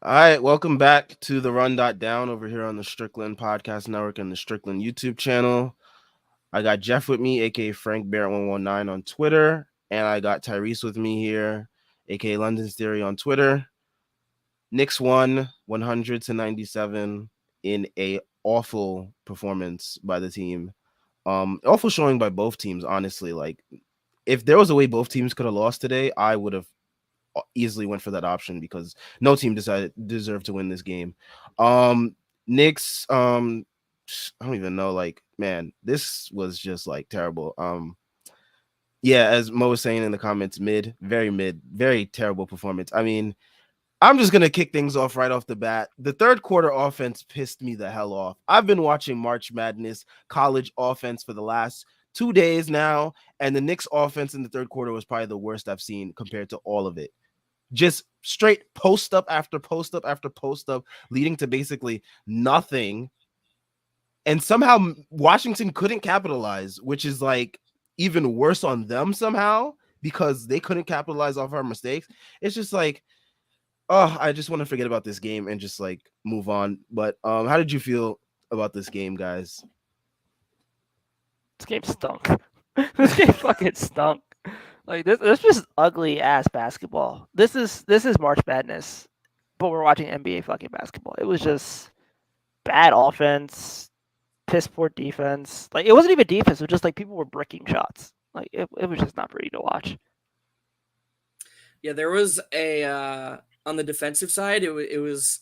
All right, welcome back to the Run.down over here on the Strickland Podcast Network and the Strickland YouTube channel. I got Jeff with me, aka Frank Barrett119 on Twitter, and I got Tyrese with me here, aka London's Theory on Twitter. Knicks won 100 to 97 in a awful performance by the team. Awful showing by both teams, honestly. Like, if there was a way both teams could have lost today, I would have easily went for that option because no team deserved to win this game. Knicks, I don't even know. Like, man, this was just like terrible. Yeah, as Mo was saying in the comments, mid, very terrible performance. I mean, I'm just gonna kick things off right off the bat. The third quarter offense pissed me the hell off. I've been watching March Madness college offense for the last 2 days now, and the Knicks offense in the third quarter was probably the worst I've seen compared to all of it. Just straight post up after post up after post up, leading to basically nothing. And somehow Washington couldn't capitalize, which is like even worse on them somehow because they couldn't capitalize off our mistakes. It's just like, oh, I just want to forget about this game and just like move on. But how did you feel about this game, guys? This game stunk. This game fucking stunk. Like this just ugly ass basketball. This is March Madness, but we're watching NBA fucking basketball. It was just bad offense, piss poor defense. Like it wasn't even defense. It was just like people were bricking shots. Like it was just not pretty to watch. Yeah, there was a on the defensive side. It was.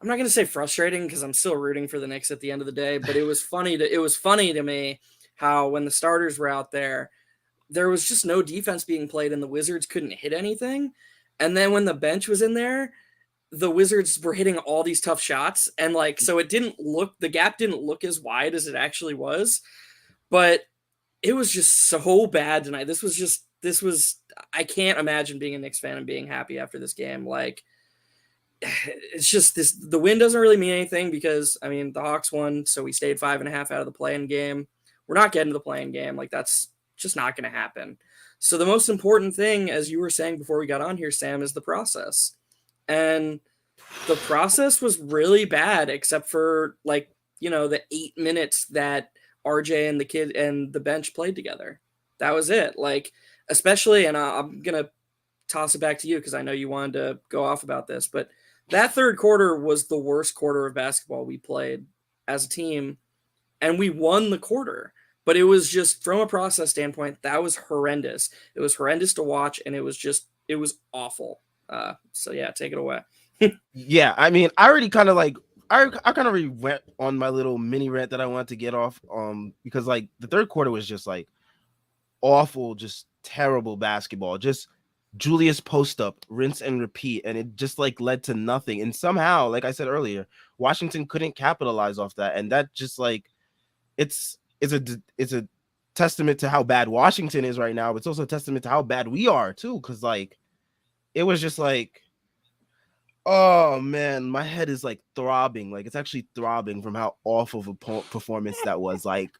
I'm not gonna say frustrating because I'm still rooting for the Knicks at the end of the day, but it was funny to me how when the starters were out there was just no defense being played and the Wizards couldn't hit anything. And then when the bench was in there, the Wizards were hitting all these tough shots. And like, so the gap didn't look as wide as it actually was. But it was just so bad tonight. I can't imagine being a Knicks fan and being happy after this game. Like, it's just the win doesn't really mean anything because, I mean, the Hawks won, so we stayed 5.5 out of the play-in game. We're not getting to the play-in game. Like, that's just not going to happen. So the most important thing, as you were saying before we got on here, Sam, is the process. And the process was really bad, except for like, the 8 minutes that RJ and the kid and the bench played together. That was it. Like, especially, and I'm going to toss it back to you because I know you wanted to go off about this, but that third quarter was the worst quarter of basketball we played as a team, and we won the quarter. But it was just from a process standpoint, that was horrendous. It was horrendous to watch, and it was awful. So yeah, take it away. Yeah, I mean, I already kind of like I kind of already went on my little mini rant that I wanted to get off because like the third quarter was just like awful, just terrible basketball. Just Julius post up, rinse and repeat, and it just like led to nothing. And somehow, like I said earlier, Washington couldn't capitalize off that, and that just like it's a testament to how bad Washington is right now. But it's also a testament to how bad we are too, because like it was just like, oh man, my head is like throbbing. Like it's actually throbbing from how awful of a performance that was. Like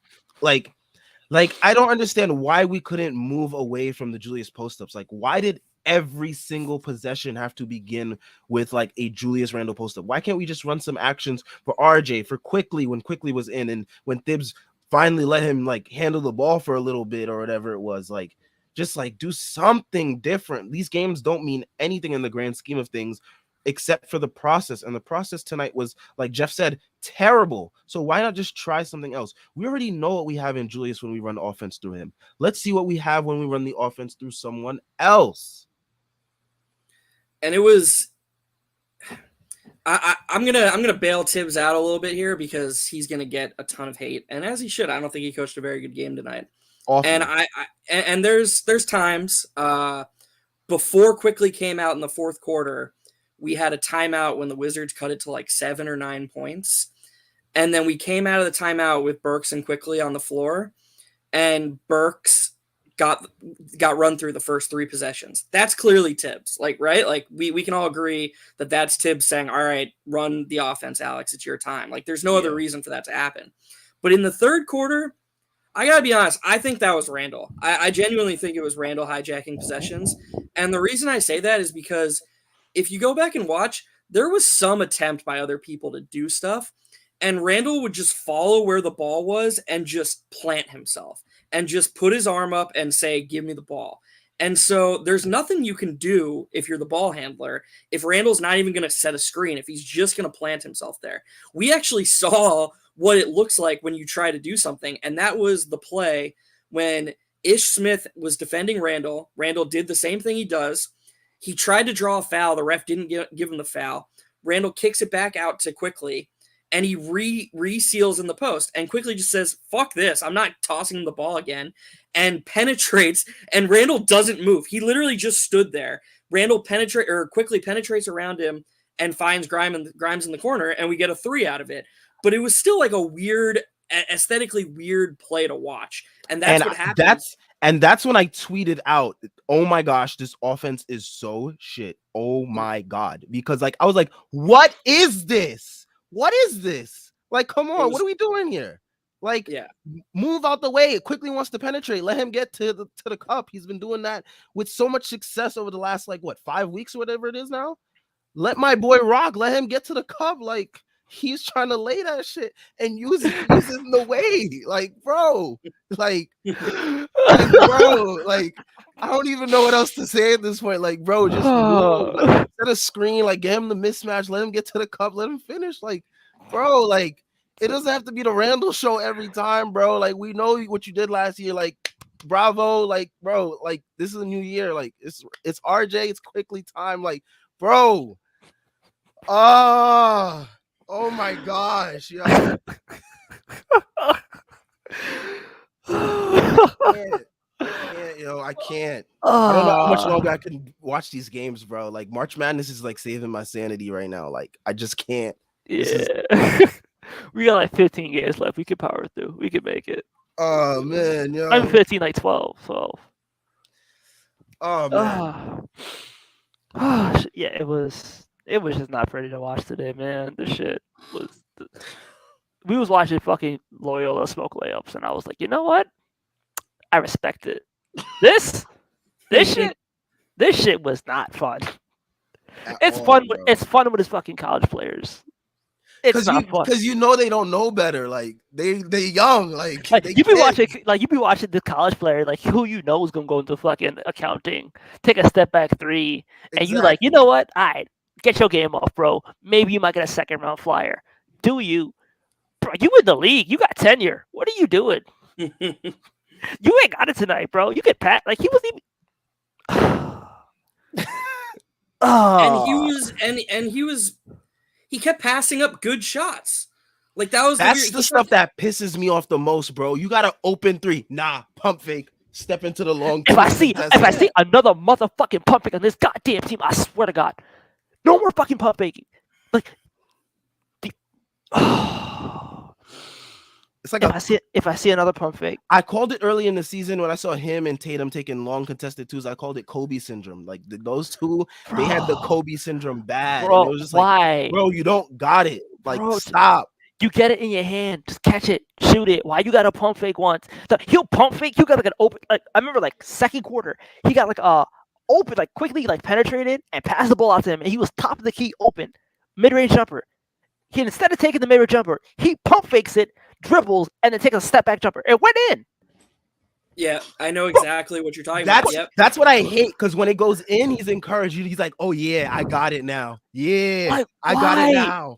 like, I don't understand why we couldn't move away from the Julius post-ups. Like, why did every single possession have to begin with like a Julius Randle post-up? Why can't we just run some actions for RJ, for Quickly when Quickly was in, and when Thibs finally let him like handle the ball for a little bit or whatever it was? Like, just like do something different. These games don't mean anything in the grand scheme of things except for the process. And the process tonight was, like Jeff said, terrible. So why not just try something else? We already know what we have in Julius when we run offense through him. Let's see what we have when we run the offense through someone else. And it was I'm gonna bail Tibbs out a little bit here because he's gonna get a ton of hate, and as he should. I don't think he coached a very good game tonight. And Awful. and there's times before Quickly came out in the fourth quarter, we had a timeout when the Wizards cut it to like 7 or 9 points, and then we came out of the timeout with Burks and Quickly on the floor, and Burks got run through the first 3 possessions. That's clearly Tibbs, like, right? Like we can all agree that that's Tibbs saying, "All right, run the offense, Alex. It's your time." Like there's no other reason for that to happen. But in the third quarter, I gotta be honest, I think that was Randall. I genuinely think it was Randall hijacking possessions. And the reason I say that is because if you go back and watch, there was some attempt by other people to do stuff, and Randall would just follow where the ball was and just plant himself and just put his arm up and say, "Give me the ball." And so there's nothing you can do if you're the ball handler if Randall's not even going to set a screen, if he's just going to plant himself there. We actually saw what it looks like when you try to do something, and that was the play when Ish Smith was defending Randall. Randall did the same thing he does. He tried to draw a foul. The ref didn't give him the foul. Randall kicks it back out to Quickly, and he reseals in the post, and Quickly just says, "Fuck this. I'm not tossing him the ball again," and penetrates, and Randall doesn't move. He literally just stood there. Randall Quickly penetrates around him and finds Grimes in the corner, and we get a 3 out of it. But it was still like a weird, aesthetically weird play to watch. And that's what happened. That's when I tweeted out, "Oh my gosh, this offense is so shit. Oh my God." Because like I was like, what is this? What is this? Like, come on, what are we doing here? Like, move out the way. It quickly wants to penetrate. Let him get to the cup. He's been doing that with so much success over the last 5 weeks or whatever it is now. Let my boy rock. Let him get to the cup. Like, he's trying to lay that shit and use it in the way. Like, bro. Like, bro. Like, I don't even know what else to say at this point. Like, bro, just move. Set a screen. Like, get him the mismatch. Let him get to the cup. Let him finish. Like, bro, like, it doesn't have to be the Randall show every time, bro. Like, we know what you did last year. Like, bravo. Like, bro, like, this is a new year. Like, it's RJ. It's Quickly time. Like, bro. Oh my gosh, yo. I can't. I don't know how much longer I can watch these games, bro. Like, March Madness is like saving my sanity right now. Like, I just can't. Yeah. We got like 15 games left. We could power through. We could make it. Oh man, yo. I'm 15, like 12. Oh man. Yeah, it was just not pretty to watch today, man. This shit was. We was watching fucking Loyola smoke layups, and I was like, you know what? I respect it. This shit was not fun. It's fun. It's fun with his fucking college players. It's not fun because you know they don't know better. Like they young. Like you be watching the college player like who you know is gonna go into fucking accounting, take a step back 3, and you like, you know what? All right, get your game off, bro. Maybe you might get a second round flyer. Do you, bro? You in the league? You got tenure. What are you doing? You ain't got it tonight, bro. You get pat like he was even. And he kept passing up good shots. Like that's the stuff that pisses me off the most, bro. You got to open 3. Nah, pump fake. Step into the long. If I see another motherfucking pump fake on this goddamn team, I swear to God, no more fucking pump faking. Like, it's like if I see another pump fake. I called it early in the season when I saw him and Tatum taking long contested 2s. I called it Kobe syndrome. Like those two, they had the Kobe syndrome bad. Bro, and it was just why? Like, bro, you don't got it. Like, stop. You get it in your hand, just catch it, shoot it. Why you got a pump fake once? He'll pump fake. You got like an open. Like I remember, like second quarter, he got like open, like quickly, like penetrated and passed the ball out to him, and he was top of the key, open, mid-range jumper. He instead of taking the mid-range jumper, he pump fakes it, dribbles, and then takes a step back jumper. It went in. Yeah, I know exactly what you're talking about. Yep. That's what I hate, because when it goes in, he's encouraged. He's like, "Oh yeah, I got it now. Yeah, like, I got it now."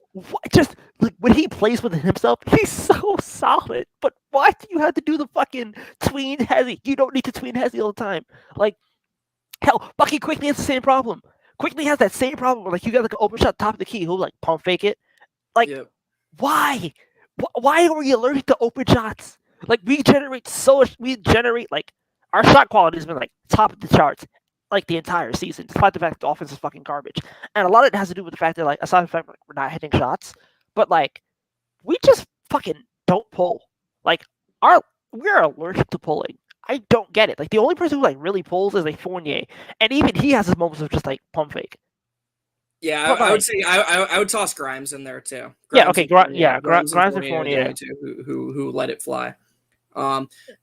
Just like when he plays with himself, he's so solid. But why do you have to do the fucking tween hezzy? You don't need to tween hezzy all the time. Like hell, Bucky Quickly has the same problem. Quickly has that same problem. Like you got like an open shot top of the key, who like pump fake it. Like why? Why are we allergic to open shots? Like we generate like our shot quality has been like top of the charts like the entire season, despite the fact the offense is fucking garbage. And a lot of it has to do with the fact that like aside from the fact like, we're not hitting shots, but like we just fucking don't pull. Like we're allergic to pulling. I don't get it. Like the only person who like really pulls is like Fournier, and even he has his moments of just like pump fake. Yeah, I would say I would toss Grimes in there too. Grimes Grimes and Fournier too, who let it fly.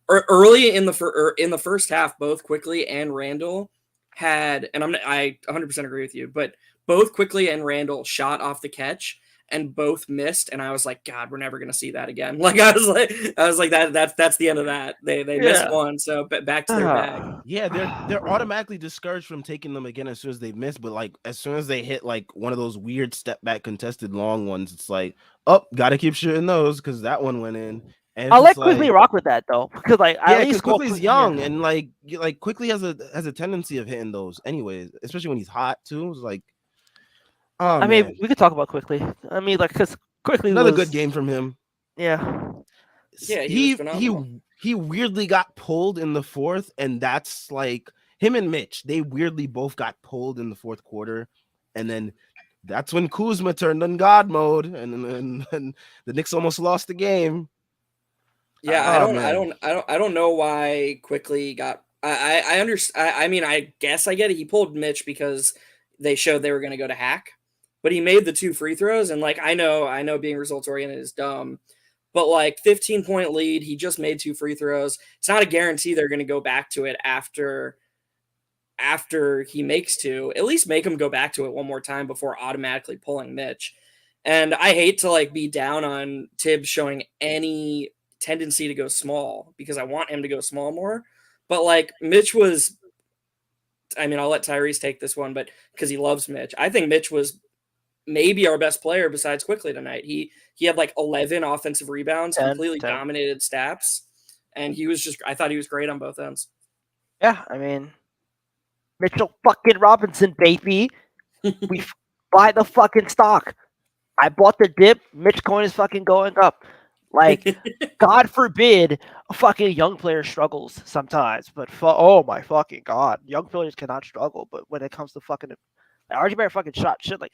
Early in the first half, both Quickly and Randall had, and I 100% agree with you, but both Quickly and Randall shot off the catch and both missed, and I was like, God, we're never gonna see that again. Like I was like that's the end of that. They missed one, so back to their bag. Yeah, they're automatically discouraged from taking them again as soon as they miss. But like as soon as they hit like one of those weird step back contested long ones, it's like, oh, gotta keep shooting those because that one went in. And I'll it's let just Quickly like, rock with that though, because like at yeah, because least call Quickly's young and like Quickly has a tendency of hitting those anyways, especially when he's hot too. It's like, oh I mean, man, we could talk about Quickly. I mean, like, because Quickly another was good game from him. yeah. Yeah, he was phenomenal. He weirdly got pulled in the fourth, and that's like him and Mitch. They weirdly both got pulled in the fourth quarter, and then that's when Kuzma turned on God mode, and the Knicks almost lost the game. Yeah, Man. I don't know why Quickly got. I understand. I mean, I guess I get it. He pulled Mitch because they showed they were going to go to hack, but he made the 2 free throws, and like I know, being results oriented is dumb, but like 15-point lead, he just made 2 free throws. It's not a guarantee they're going to go back to it after he makes 2. At least make him go back to it one more time before automatically pulling Mitch. And I hate to like be down on Tibbs showing any tendency to go small because I want him to go small more. But like Mitch was, I mean, I'll let Tyrese take this one, but because he loves Mitch, I think Mitch was maybe our best player besides Quickly tonight. He had like 11 offensive rebounds, 10, completely 10. dominated Staps, and he was just. I thought he was great on both ends. Yeah, I mean, Mitchell fucking Robinson, baby. We buy the fucking stock. I bought the dip. Mitch coin is fucking going up. Like, God forbid a fucking young player struggles sometimes, but oh my fucking God, young players cannot struggle. But when it comes to fucking, RJ Barrett fucking shot like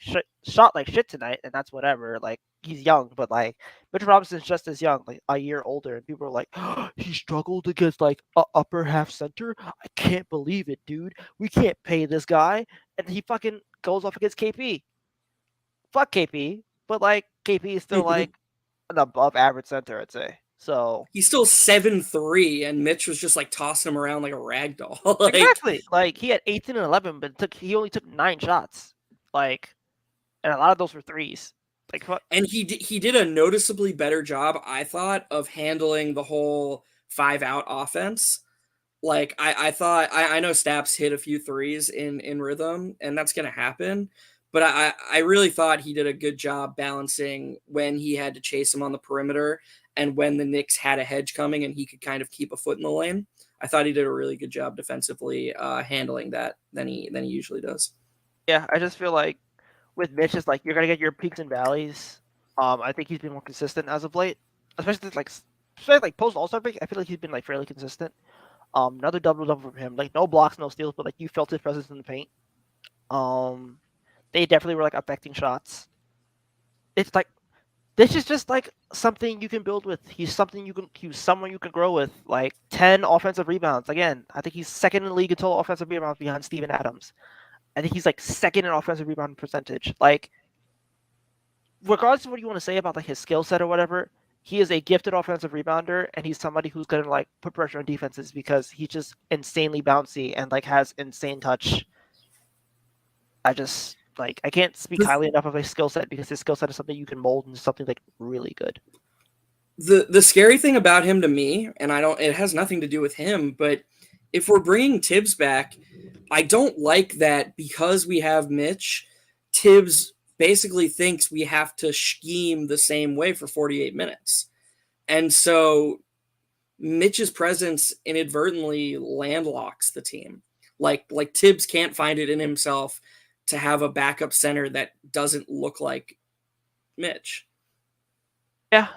shit tonight, and that's whatever. Like, he's young, but like Mitch Robinson's just as young, like a year older, and people are like, oh, he struggled against like a upper half center. I can't believe it, dude. We can't pay this guy, and he fucking goes off against KP. Fuck KP, but like KP is still like an above average center, I'd say. So He's still 7'3", and Mitch was just like tossing him around like a rag doll. Like, exactly, like he had 18 and 11, but he only took 9 shots, like, and a lot of those were threes. Like, and he did a noticeably better job, I thought, of handling the whole 5-out offense. Like I thought, I know Staps hit a few threes in rhythm, and that's gonna happen. But I really thought he did a good job balancing when he had to chase him on the perimeter and when the Knicks had a hedge coming and he could kind of keep a foot in the lane. I thought he did a really good job defensively handling that than he usually does. yeah, I just feel like with Mitch, it's like you're gonna get your peaks and valleys. I think he's been more consistent as of late, especially like post All-Star break. I feel like he's been like fairly consistent. Another double from him, like no blocks, no steals, but like you felt his presence in the paint. They definitely were like affecting shots. It's like this is just like something you can build with. He's someone you can grow with. Like 10 offensive rebounds. Again, I think he's second in the league in total offensive rebounds behind Steven Adams. I think he's like second in offensive rebound percentage. Like, regardless of what you want to say about like his skill set or whatever, he is a gifted offensive rebounder, and he's somebody who's gonna like put pressure on defenses because he's just insanely bouncy and like has insane touch. I just like I can't speak highly enough of his skill set because his skill set is something you can mold into something like really good. The scary thing about him to me, and it has nothing to do with him, but if we're bringing Tibbs back, I don't like that because we have Mitch, Tibbs basically thinks we have to scheme the same way for 48 minutes. And so Mitch's presence inadvertently landlocks the team. Like Tibbs can't find it in himself to have a backup center that doesn't look like Mitch. Yeah.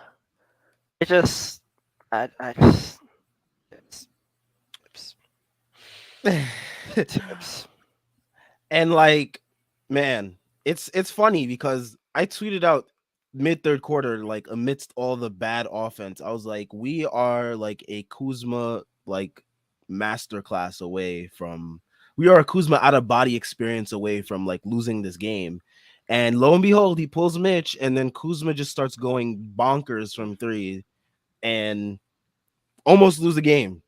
It just I just tips. And like, man, it's funny because I tweeted out mid third quarter, like amidst all the bad offense, I was like, we are like a Kuzma like masterclass away from we are a Kuzma out of body experience away from like losing this game. And lo and behold, he pulls Mitch, and then Kuzma just starts going bonkers from 3 and almost lose the game.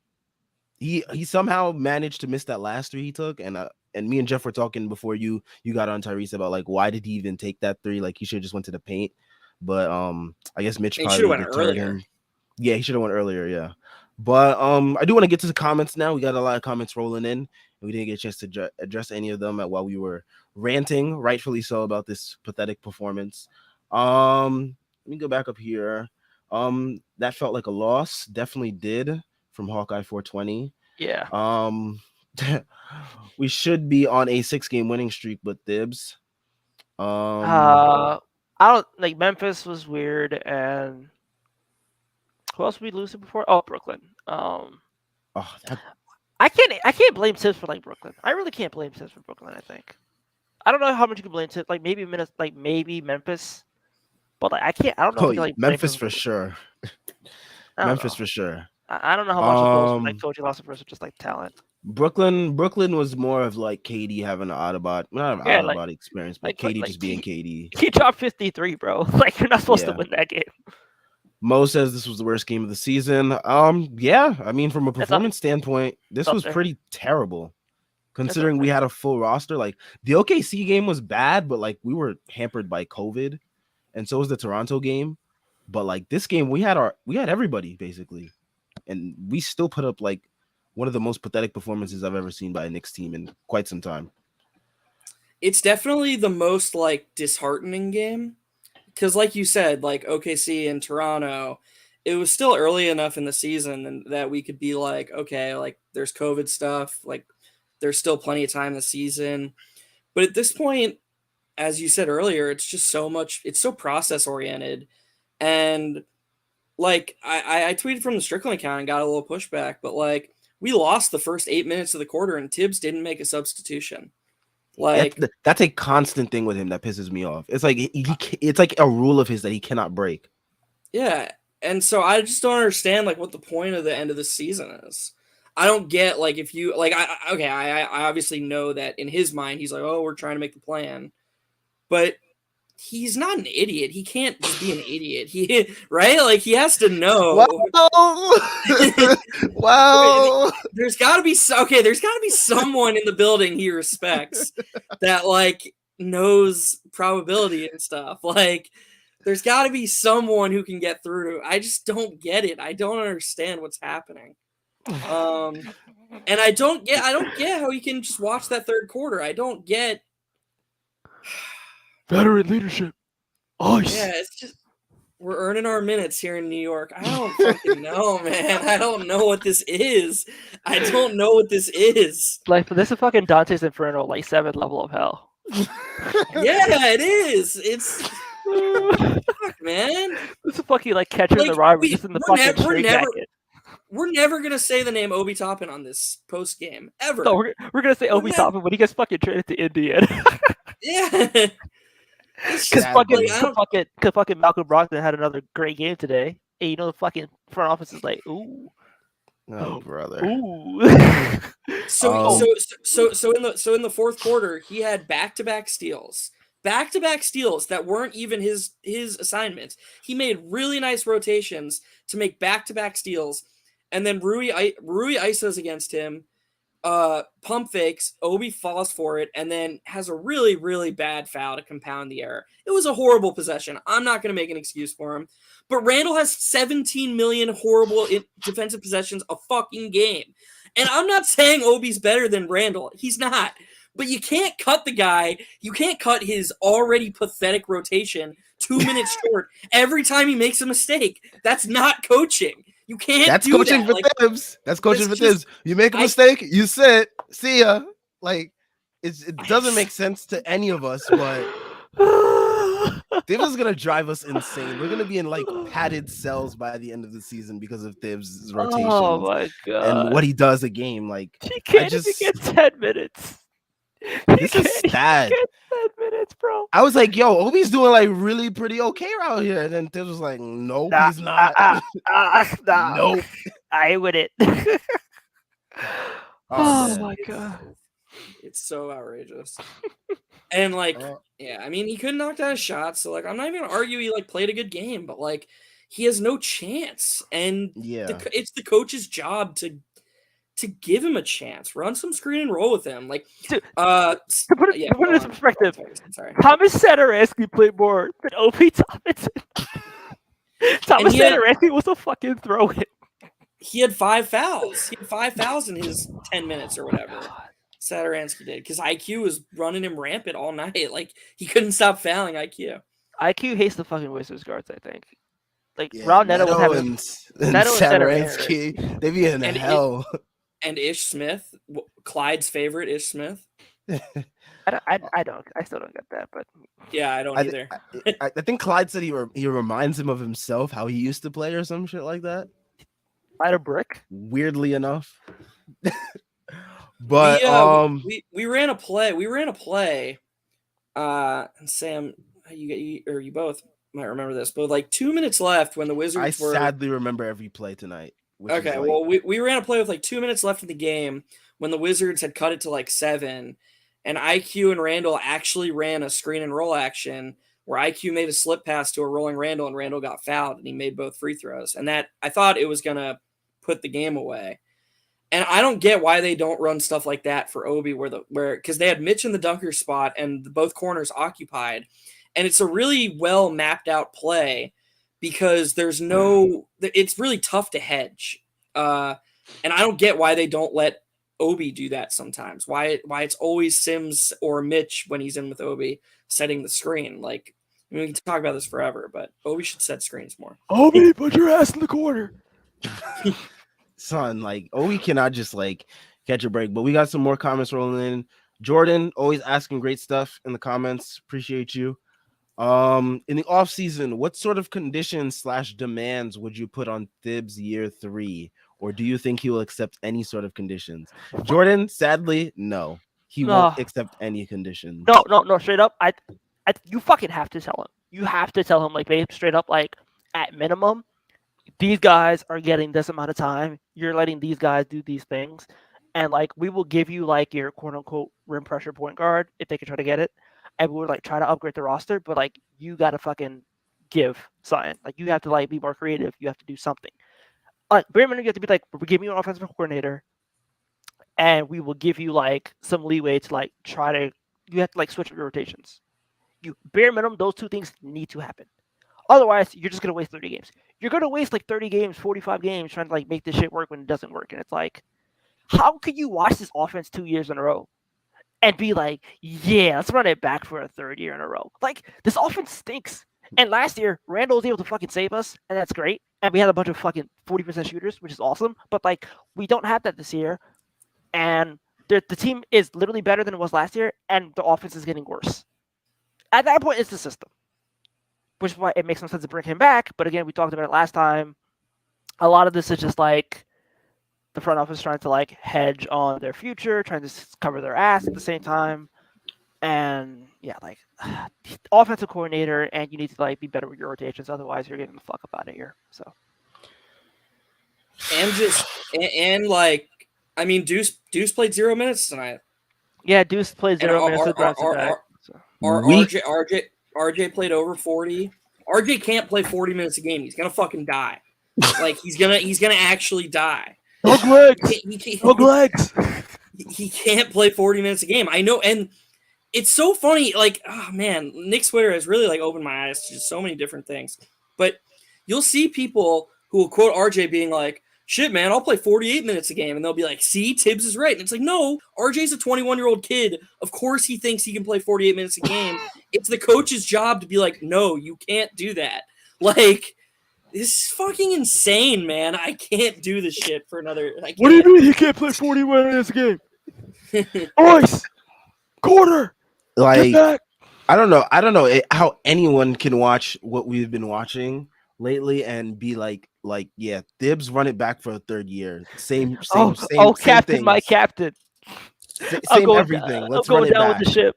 he somehow managed to miss that last three he took, and me and Jeff were talking before you got on, Tyrese, about like why did he even take that three? Like he should have just went to the paint. But I guess Mitch And he should have probably went deterred earlier. him. Yeah, he should have went earlier. Yeah, but I do want to get to the comments now. We got a lot of comments rolling in, and we didn't get a chance to address any of them while we were ranting, rightfully so, about this pathetic performance. Let me go back up here. That felt like a loss. Definitely did, from Hawkeye 420. Yeah. We should be on a 6-game winning streak, but Dibs. I don't like Memphis was weird, and who else we losing before? Oh, Brooklyn. Oh, I can't blame Tibbs for like Brooklyn. I really can't blame Tibbs for Brooklyn. I think I don't know how much you can blame Tibbs. Like maybe Memphis, but like I don't know if I can like blame Memphis him for sure. Memphis for sure. I don't know how much of those were like coaching loss versus just like talent. Brooklyn was more of like KD having an out of body experience, but KD just being KD. He dropped 53, bro. Like you're not supposed to win that game. Mo says this was the worst game of the season. Yeah, I mean, from a performance standpoint, this was pretty terrible. Considering we had a full roster. Like the OKC game was bad, but like we were hampered by COVID, and so was the Toronto game. But like this game, we had everybody basically, and we still put up like one of the most pathetic performances I've ever seen by a Knicks team in quite some time. It's definitely the most like disheartening game. Because like you said, like OKC and Toronto, it was still early enough in the season and that we could be like, okay, like there's COVID stuff, like there's still plenty of time in the season. But at this point, as you said earlier, it's just so much, it's so process oriented. And like I tweeted from the Strickland account and got a little pushback, but like we lost the first 8 minutes of the quarter and Tibbs didn't make a substitution. Like that's a constant thing with him that pisses me off. It's like it's like a rule of his that he cannot break. Yeah, and so I just don't understand like what the point of the end of the season is. I don't get like if you like I obviously know that in his mind he's like, oh, we're trying to make the plan, but he's not an idiot. He can't just be an idiot. He right like he has to know. Wow. There's got to be someone in the building he respects that like knows probability and stuff. Like there's got to be someone who can get through. I just don't get it. I don't understand what's happening. And I don't get how you can just watch that third quarter. I don't get veteran leadership. Oh yeah, it's just we're earning our minutes here in New York. I don't fucking know, man. I don't know what this is. I don't know what this is. Like this is fucking Dante's Inferno, like 7th level of hell. Yeah, it is. It's fuck, man. This is fucking like Catcher in the Rye, just in the fucking straight jacket. We're never gonna say the name Obi Toppin on this post game ever. No, we're gonna say Obi Toppin when he gets fucking traded to Indiana. Yeah. Because fucking Malcolm Brogdon had another great game today. And you know the fucking front office is like, ooh. Oh, brother. Ooh. So in the fourth quarter, he had back-to-back steals. Back-to-back steals that weren't even his assignments. He made really nice rotations to make back-to-back steals. And then Rui ISOs against him. Pump fakes, Obi falls for it, and then has a really, really bad foul to compound the error. It was a horrible possession. I'm not going to make an excuse for him. But Randall has 17 million horrible defensive possessions a fucking game. And I'm not saying Obi's better than Randall. He's not. But you can't cut the guy. You can't cut his already pathetic rotation 2 minutes short every time he makes a mistake. That's not coaching. You can't. That's do coaching that. for Tibbs. That's coaching for Tibbs. You make a mistake, you sit. See ya. Like it doesn't make sense to any of us, but Tibbs is gonna drive us insane. We're gonna be in like padded cells by the end of the season because of Tibbs' rotation. Oh my god! And what he does a game, like he can't even get 10 minutes. This is sad. 10 minutes, bro. I was like, yo, Obi's doing like really pretty okay out here. And then Tibbs was like, nope, he's not. Nah. Nope. I ain't with it. Oh my god. It's so outrageous. And like, yeah, I mean, he couldn't knock down a shot. So like, I'm not even gonna argue he like played a good game, but like, he has no chance. And yeah, it's the coach's job to to give him a chance. Run some screen and roll with him. Like, Dude, to put it in go on. perspective, Sorry. Thomas Satoransky played more than Obi Toppinson. Thomas Satoransky was a fucking throw-in. He had 5 fouls. He had 5 fouls in his 10 minutes or whatever. Satoransky did, because IQ was running him rampant all night. Like, he couldn't stop fouling IQ. IQ hates the fucking Wizards guards, I think. Like, Yeah, Raul Neto was having... and Neto and Satoransky, they be in hell. And Ish Smith, Clyde's favorite, Ish Smith. I still don't get that, but... Yeah, I don't either. I think Clyde said he reminds him of himself, how he used to play or some shit like that. Clyde a brick? Weirdly enough. But we ran a play. And Sam, you both might remember this, but like 2 minutes left when the Wizards were. I sadly remember every play tonight. Okay, well, we ran a play with like 2 minutes left in the game when the Wizards had cut it to like 7, and IQ and Randall actually ran a screen and roll action where IQ made a slip pass to a rolling Randall, and Randall got fouled, and he made both free throws, and that I thought it was gonna put the game away. And I don't get why they don't run stuff like that for Obi, because they had Mitch in the dunker spot and both corners occupied, and it's a really well mapped out play because it's really tough to hedge, and I don't get why they don't let Obi do that sometimes. Why it's always Sims or Mitch when he's in with Obi setting the screen. Like, I mean, we can talk about this forever, but Obi should set screens more. Obi, put your ass in the corner. Son, like, Obi cannot just like catch a break. But we got some more comments rolling in. Jordan, always asking great stuff in the comments. Appreciate you. In the off season, what sort of conditions / demands would you put on Thibs year 3? Or do you think he will accept any sort of conditions? Jordan, sadly, no. He won't accept any conditions. No, straight up. You fucking have to tell him. You have to tell him, like, babe, straight up, like, at minimum, these guys are getting this amount of time. You're letting these guys do these things. And, like, we will give you, like, your quote-unquote rim pressure point guard if they can try to get it. And we would, like, try to upgrade the roster. But, like, you got to fucking give something. Like, you have to, like, be more creative. You have to do something. Bare minimum, you have to be, like, we're giving you an offensive coordinator. And we will give you, like, some leeway to, like, you have to, like, switch up your rotations. Bare minimum, those two things need to happen. Otherwise, you're just going to waste 30 games. You're going to waste like 30 games, 45 games trying to like make this shit work when it doesn't work. And it's like, how could you watch this offense 2 years in a row and be like, yeah, let's run it back for a third year in a row? Like, this offense stinks. And last year, Randall was able to fucking save us, and that's great. And we had a bunch of fucking 40% shooters, which is awesome. But like, we don't have that this year. And the team is literally better than it was last year, and the offense is getting worse. At that point, it's the system. Which is why it makes no sense to bring him back. But again, we talked about it last time. A lot of this is just like the front office trying to like hedge on their future, trying to cover their ass at the same time. And yeah, like offensive coordinator, and you need to like be better with your rotations. Otherwise, you're getting the fuck up out of here. So. And like, I mean, Deuce played 0 minutes tonight. Yeah, Deuce played 0 minutes. RJ played over 40. RJ can't play 40 minutes a game. He's gonna fucking die. Like he's gonna actually die. Dog legs. Dog legs. He can't play 40 minutes a game. I know, and it's so funny. Like, oh man, Knicks Twitter has really like opened my eyes to so many different things. But you'll see people who will quote RJ being like, shit, man, I'll play 48 minutes a game. And they'll be like, see, Tibbs is right. And it's like, no, RJ's a 21-year-old kid. Of course he thinks he can play 48 minutes a game. It's the coach's job to be like, no, you can't do that. Like, this is fucking insane, man. I can't do this shit for another. What do you mean he can't play 41 minutes a game? Ice! Quarter! Like, I don't know how anyone can watch what we've been watching lately and be like, yeah, Thibs run it back for a third year. Same captain, things. My captain. Same everything. Let's run it back. With the ship.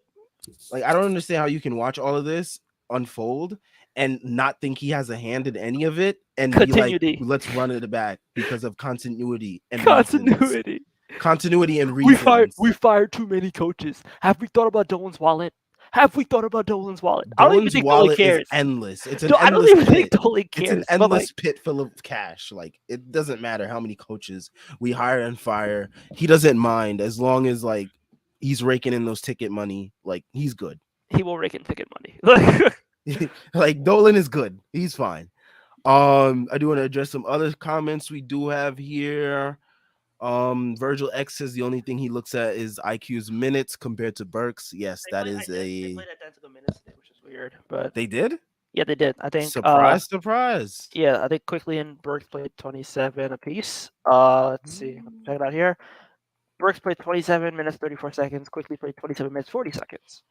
Like, I don't understand how you can watch all of this unfold and not think he has a hand in any of it and be like, let's run it back because of continuity and continuity. Continuity and reasons. We fired too many coaches. Have we thought about Dolan's wallet? Have we thought about Dolan's wallet? I don't even Dolan's think Dolan wallet is cares. endless. It's an I don't endless even pit. think Dolan It's cares. an But like, endless pit full of cash. Like it doesn't matter how many coaches we hire and fire. He doesn't mind as long as like he's raking in those ticket money. Like he's good. he will rake in ticket money. Like Dolan is good. He's fine. I do want to address some other comments we do have here. Virgil X says the only thing he looks at is IQ's minutes compared to Burks. Yes, that is They played identical minutes today, which is weird. But they did. yeah, they did. I think. Surprise, surprise. Yeah, I think Quickly and Burks played 27 apiece. Let's see. Check it out here. Burks played 27 minutes 34 seconds. Quickly played 27 minutes 40 seconds.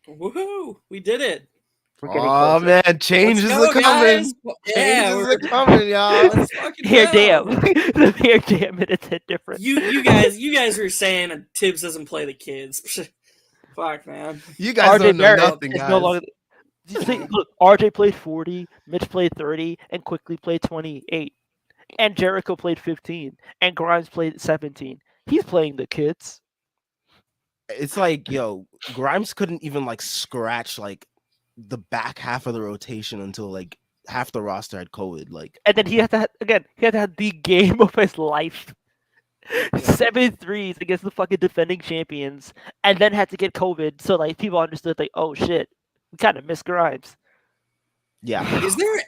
Woohoo! We did it. We're getting Oh closer. man, changes Let's go, are coming. guys. Changes Yeah, are coming, y'all. let's fucking Here, go. damn. The here, damn minutes hit different. You guys were saying Tibbs doesn't play the kids. Fuck, man. You guys don't know Barrett nothing, is guys. no longer. You see, look, RJ played 40, Mitch played 30, and Quickly played 28, and Jericho played 15, and Grimes played 17. He's playing the kids. It's like, yo, Grimes couldn't even like scratch like the back half of the rotation until like half the roster had COVID. Like, And then he had to have the game of his life. 7 threes against the fucking defending champions, and then had to get COVID. So like people understood, like, oh shit, we kind of missed Grimes. yeah,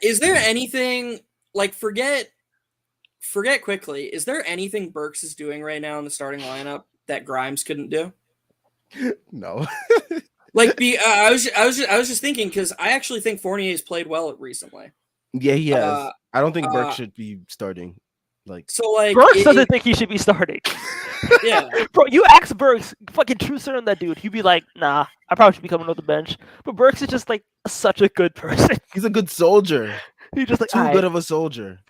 Is there anything like forget Quickly? Is there anything Burks is doing right now in the starting lineup that Grimes couldn't do? no. Like I was just thinking because I actually think Fournier's played well recently. Yeah, he has. I don't think Burke should be starting. Like, So like Burks doesn't think he should be starting. Yeah, Bro, you ask Burks, fucking trucer on that dude, he'd be like, nah, I probably should be coming off the bench. But Burks is just like such a good person. he's a good soldier. He's just like, Too good of a soldier.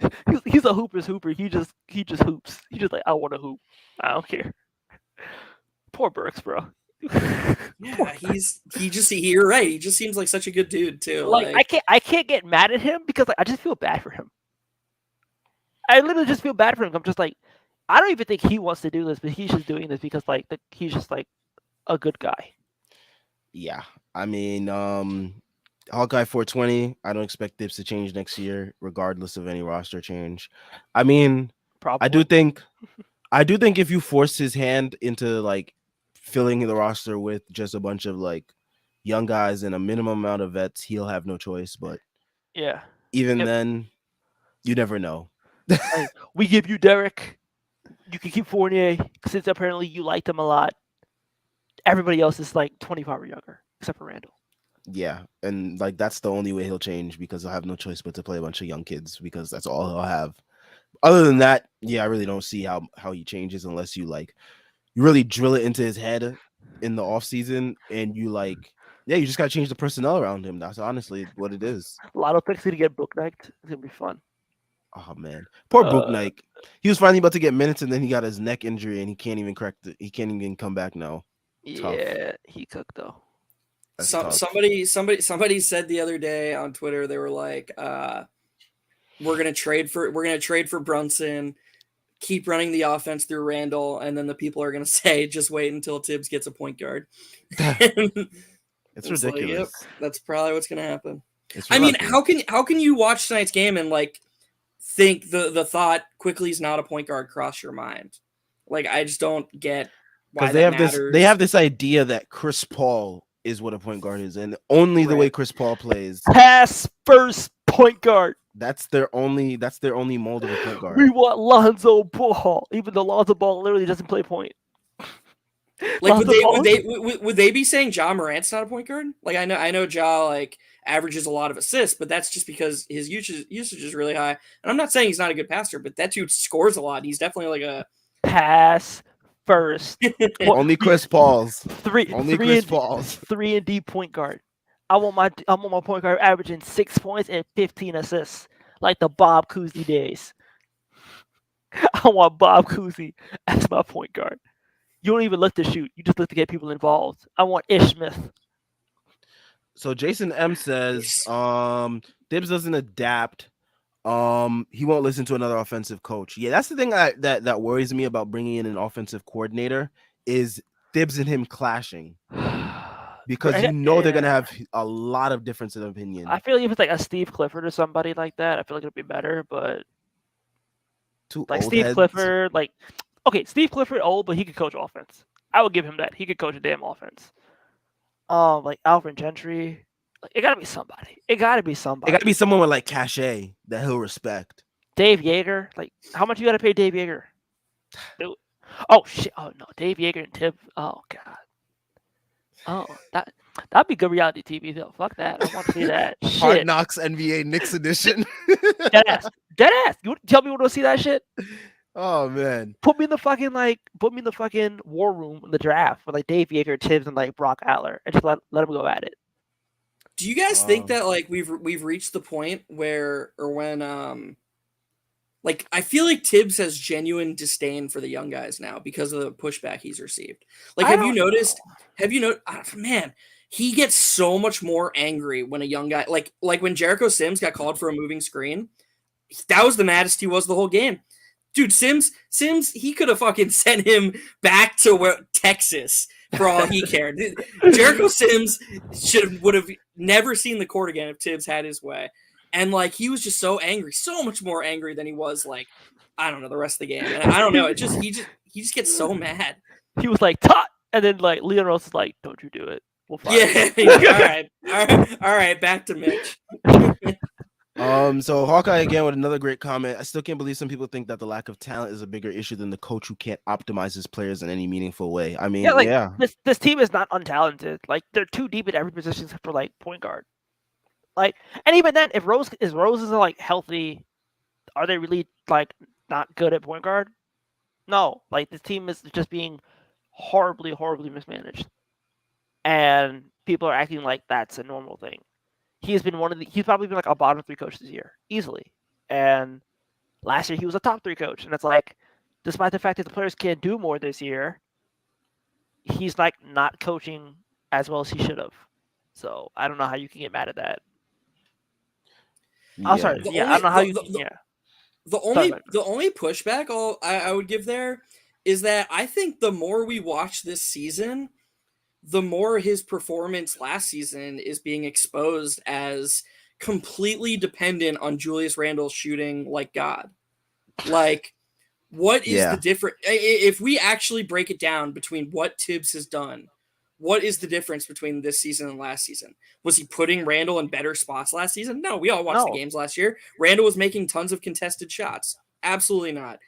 he's a hooper's hooper. He just hoops. He's just like, I want to hoop. I don't care. Poor Burks, bro. yeah. You're right. He just seems like such a good dude too. Like I can't get mad at him because like I just feel bad for him. I literally just feel bad for him. I'm just like, I don't even think he wants to do this, but he's just doing this because like he's just like a good guy. Yeah, I mean, Hawkeye 420. I don't expect Dips to change next year, regardless of any roster change. I mean, Probably. I do think if you force his hand into like filling the roster with just a bunch of like young guys and a minimum amount of vets, he'll have no choice. But Yeah. even then, you never know. Hey, we give you Derek. You can keep Fournier since apparently you liked him a lot. Everybody else is like 25 or younger, except for Randall. Yeah, and like that's the only way he'll change because he'll have no choice but to play a bunch of young kids because that's all he'll have. Other than that, yeah, I really don't see how he changes unless you really drill it into his head in the off season and you you just gotta change the personnel around him. That's honestly what it is. A lot of picks to get book night. It's gonna be fun. Oh man, poor Booknight. He was finally about to get minutes and then he got his neck injury and he can't even He can't even come back now. Tough. Yeah, he cooked though. Somebody said the other day on Twitter, they were like, we're gonna trade for Brunson, keep running the offense through Randall, and then the people are gonna say, just wait until Tibbs gets a point guard. It's ridiculous. Like, yep, that's probably what's gonna happen. It's I mean, ridiculous. how can you watch tonight's game and like think the thought Quickly's not a point guard cross your mind? Like I just don't get why Because matters. they have this idea that Chris Paul is what a point guard is, and only the way Chris Paul plays. Pass first point guard. That's their only mold of a point guard. We want Lonzo Ball, even though Lonzo Ball literally doesn't play point. Like would they be saying Ja Morant's not a point guard? Like I know Ja like averages a lot of assists, but that's just because his usage is really high. And I'm not saying he's not a good passer, but that dude scores a lot. He's definitely like a pass first. Only Chris Paul's. Three and D point guard. I want my point guard averaging 6 points and 15 assists, like the Bob Cousy days. I want Bob Cousy as my point guard. You don't even look to shoot. You just look to get people involved. I want Ish Smith. So Jason M says, Dibs doesn't adapt. He won't listen to another offensive coach. Yeah, that's the thing that worries me about bringing in an offensive coordinator is Dibs and him clashing. because Yeah, you know they're gonna have a lot of difference of opinion. I feel like if it's like a Steve Clifford or somebody like that, I feel like it'd be better. But Two like old Steve heads. Clifford, like okay, Steve Clifford old, but he could coach offense. I would give him that. He could coach a damn offense. Like Alvin Gentry, like, it gotta be somebody. It gotta be It somebody. got to be someone with like cachet that he'll respect. Dave Yeager, like how much you gotta pay Dave Yeager? Oh shit! Oh no, Dave Yeager and Tip. Oh god. Oh that'd be good reality TV though. Fuck that. I want to see that. Hard Shit. Knocks NBA Knicks edition. Deadass. Deadass. You tell me you want to see that shit? Oh man. Put me in the fucking war room in the draft with like Dave Yeager, Tibbs, and like Brock Aller, and just let him go at it. Do you guys think that like we've reached the point where or when like I feel like Tibbs has genuine disdain for the young guys now because of the pushback he's received. Like, have you noticed? Man, he gets so much more angry when a young guy like when Jericho Sims got called for a moving screen. That was the maddest he was the whole game. Dude, Sims, he could have fucking sent him back to Texas for all he cared. Jericho Sims would have never seen the court again if Tibbs had his way. And like he was just so angry, so much more angry than he was like, I don't know, the rest of the game. And I don't know, he just gets so mad. He was like, "Tot," and then like Leon Rose is like, "Don't you do it? We'll find All right, back to Mitch. So Hawkeye again with another great comment. I still can't believe some people think that the lack of talent is a bigger issue than the coach who can't optimize his players in any meaningful way. I mean, yeah. This team is not untalented. Like they're too deep at every position except for like point guard. Like, and even then, if Rose is like healthy, are they really like not good at point guard? No, like this team is just being horribly mismanaged, and people are acting like that's a normal thing. He's probably been like a bottom 3 coach this year, easily. And last year he was a top 3 coach. And it's like, despite the fact that the players can't do more this year, he's like not coaching as well as he should have. So I don't know how you can get mad at that. I'm sorry. I don't know how you can. The only pushback I would give there is that I think the more we watch this season, the more his performance last season is being exposed as completely dependent on Julius Randle shooting like God. Like, what is the difference? If we actually break it down between what Tibbs has done, what is the difference between this season and last season? Was he putting Randle in better spots last season? No, we all watched the games last year. Randle was making tons of contested shots. Absolutely not.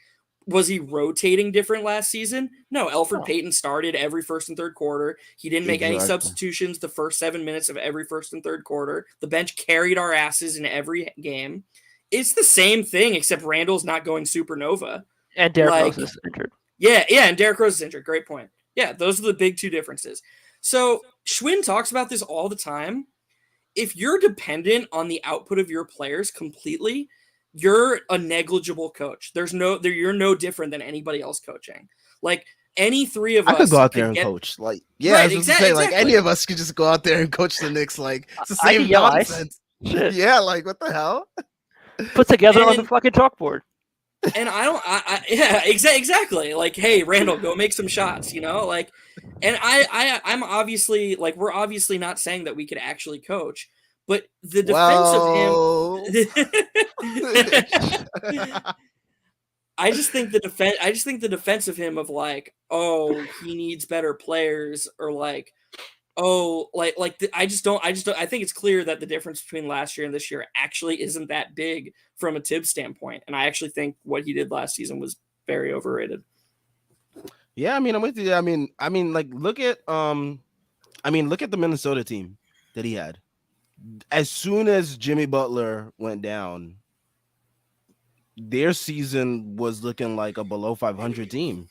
Was he rotating different last season? No, Elfrid Payton started every first and third quarter. He didn't make any substitutions the first 7 minutes of every first and third quarter. The bench carried our asses in every game. It's the same thing, except Randall's not going supernova. And Derrick Rose is injured. Yeah, and Derrick Rose is injured. Great point. Yeah, those are the big 2 differences. So Schwinn talks about this all the time. If you're dependent on the output of your players completely, you're a negligible coach. You're no different than anybody else coaching. Like any 3 of us, I could go out there and coach. Like, yeah, right, I was exactly. Like any of us could just go out there and coach the Knicks. Like it's the same nonsense. Yeah, like what the hell? Put together on the fucking chalkboard. And yeah, exactly. Like, hey, Randall, go make some shots, like, and I'm obviously like, we're obviously not saying that we could actually coach, but the defense of him, I just think the defense of him of like, oh, he needs better players, or like, oh, I think it's clear that the difference between last year and this year actually isn't that big from a Tibbs standpoint. And I actually think what he did last season was very overrated. Yeah, I mean, I'm with you. I mean, like look at the Minnesota team that he had. As soon as Jimmy Butler went down, their season was looking like a below 500 team.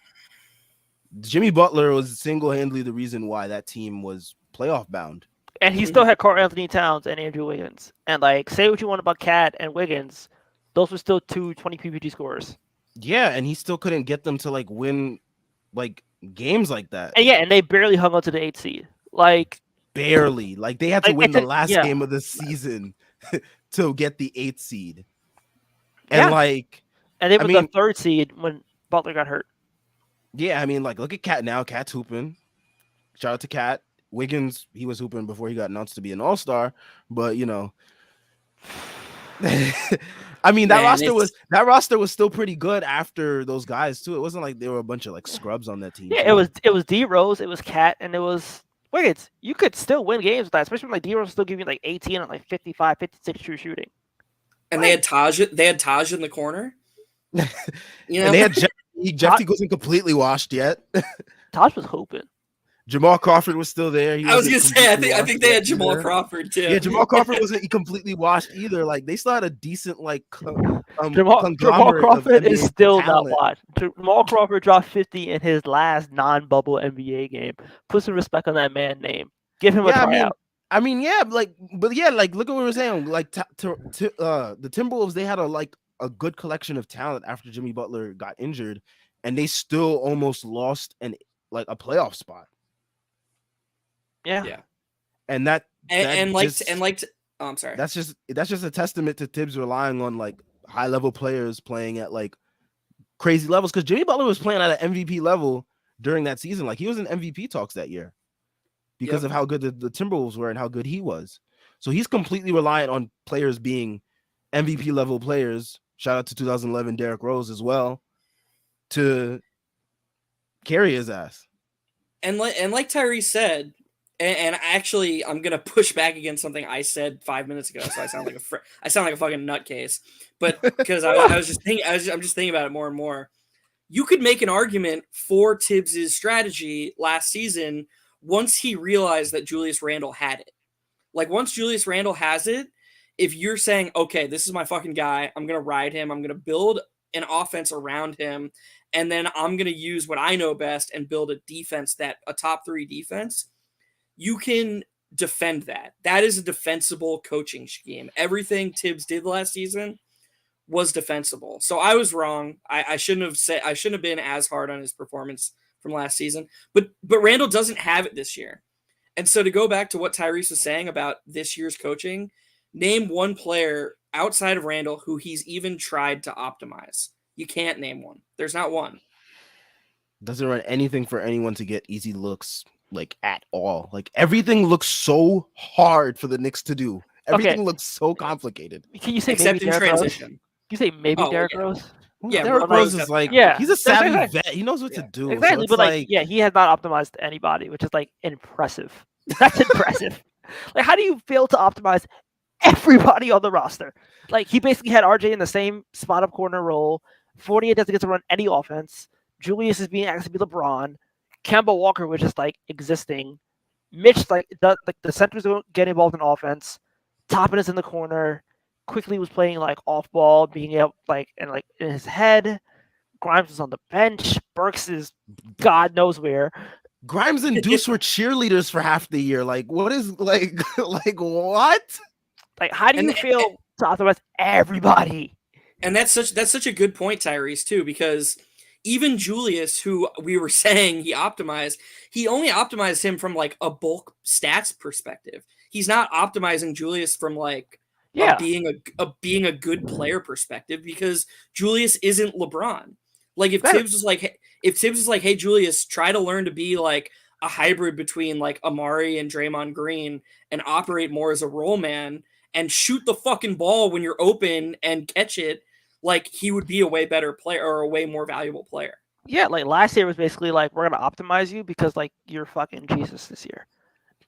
Jimmy Butler was single-handedly the reason why that team was playoff bound. And he still had Karl Anthony Towns and Andrew Wiggins. And like, say what you want about Cat and Wiggins, those were still 2 20 PPG scorers. Yeah, and he still couldn't get them to like win like games like that. And yeah, and they barely hung on to the 8th seed. Like barely. Like they had to win the last game of the season to get the 8th seed. And and they were the 3rd seed when Butler got hurt. Yeah, I mean, like look at Cat now. Cat's hooping. Shout out to Cat. Wiggins, he was hooping before he got announced to be an all-star, but I mean that Man, roster was still pretty good after those guys too. It wasn't like there were a bunch of like scrubs on that team. Yeah, too. it was D Rose, it was Cat, and it was Wiggins. You could still win games with that, especially when like D Rose still giving you like 18 on like 55, 56 true shooting. and they had Taj. They had Taj in the corner. And they had Jeff T wasn't completely washed yet. Taj was hoping. Jamal Crawford was still there. I was gonna say, I think they had Jamal either. Crawford too. Yeah, Jamal Crawford wasn't completely washed either. Like they still had a decent like Jamal Crawford is still talent. not washed. Jamal Crawford dropped 50 in his last non-bubble NBA game. Put some respect on that man's name. Give him a tryout. I mean, yeah, like look at what we were saying. Like the Timberwolves, they had a good collection of talent after Jimmy Butler got injured, and they still almost lost a playoff spot. Yeah. And I'm sorry. That's just a testament to Tibbs relying on like high level players playing at like crazy levels, because Jimmy Butler was playing at an MVP level during that season. Like he was in MVP talks that year because of how good the Timberwolves were and how good he was. So he's completely reliant on players being MVP level players. Shout out to 2011 Derrick Rose as well to carry his ass. And like Tyrese said, and actually, I'm gonna push back against something I said 5 minutes ago, so I sound like a fucking nutcase. But because I'm just thinking about it more and more. You could make an argument for Tibbs' strategy last season once he realized that Julius Randle had it. Like once Julius Randle has it, if you're saying, okay, this is my fucking guy, I'm gonna ride him, I'm gonna build an offense around him, and then I'm gonna use what I know best and build a defense a top 3 defense. You can defend that. That is a defensible coaching scheme. Everything Tibbs did last season was defensible. So I was wrong. I shouldn't have been as hard on his performance from last season. But Randall doesn't have it this year. And so to go back to what Tyrese was saying about this year's coaching, name one player outside of Randall who he's even tried to optimize. You can't name one. There's not one. Doesn't run anything for anyone to get easy looks. Like at all. Like everything looks so hard for the Knicks to do. Everything looks so complicated. Can you say except maybe in Derrick transition? Rose? You say maybe Derrick Rose? Yeah, Derrick Rose is like he's a savvy vet. He knows what to do. Exactly, so but he has not optimized anybody, which is like impressive. That's impressive. Like, how do you fail to optimize everybody on the roster? Like he basically had RJ in the same spot up corner role. 48 doesn't get to run any offense. Julius is being asked to be LeBron. Kemba Walker was just like existing. Mitch the centers don't get involved in offense. Toppin is in the corner. Quickly was playing like off ball, being able in his head. Grimes was on the bench. Burks is God knows where. Grimes and Deuce were cheerleaders for half the year. Like what is like what? Like how do you feel to authorize everybody? And that's such a good point, Tyrese, too, because even Julius, who we were saying he only optimized him from like a bulk stats perspective. He's not optimizing Julius from like being a good player perspective, because Julius isn't LeBron. Like if Tibbs was like, hey Julius, try to learn to be like a hybrid between like Amari and Draymond Green and operate more as a role man and shoot the fucking ball when you're open and catch it. Like he would be a way better player or a way more valuable player. Yeah, like last year was basically like we're gonna optimize you because like you're fucking Jesus this year.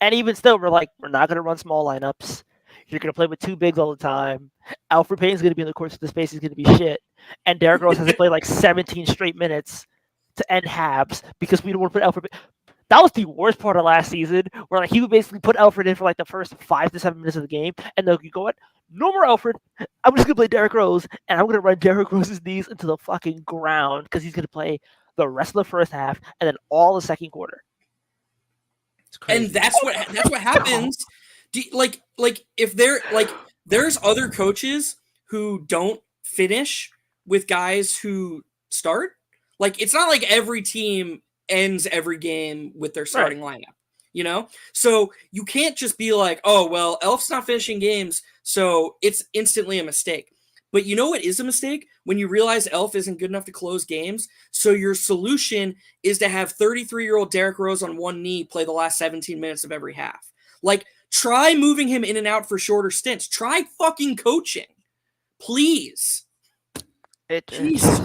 And even still, we're not gonna run small lineups. You're gonna play with 2 bigs all the time. Alfred Payne's gonna be in the course of the space. He's gonna be shit. And Derrick Rose has to play like 17 straight minutes to end halves because we don't want to put Alfred. That was the worst part of last season, where like he would basically put Alfred in for like the first 5 to 7 minutes of the game, and then you go, what? No more Alfred. I'm just gonna play Derrick Rose, and I'm gonna run Derrick Rose's knees into the fucking ground because he's gonna play the rest of the first half and then all the second quarter. And that's what happens. Like if there's other coaches who don't finish with guys who start. Like it's not like every team ends every game with their starting lineup, you know? So you can't just be like, oh, well, Elf's not finishing games, so it's instantly a mistake. But you know what is a mistake? When you realize Elf isn't good enough to close games. So your solution is to have 33-year-old Derrick Rose on one knee play the last 17 minutes of every half. Like, try moving him in and out for shorter stints. Try fucking coaching. Please. Jesus.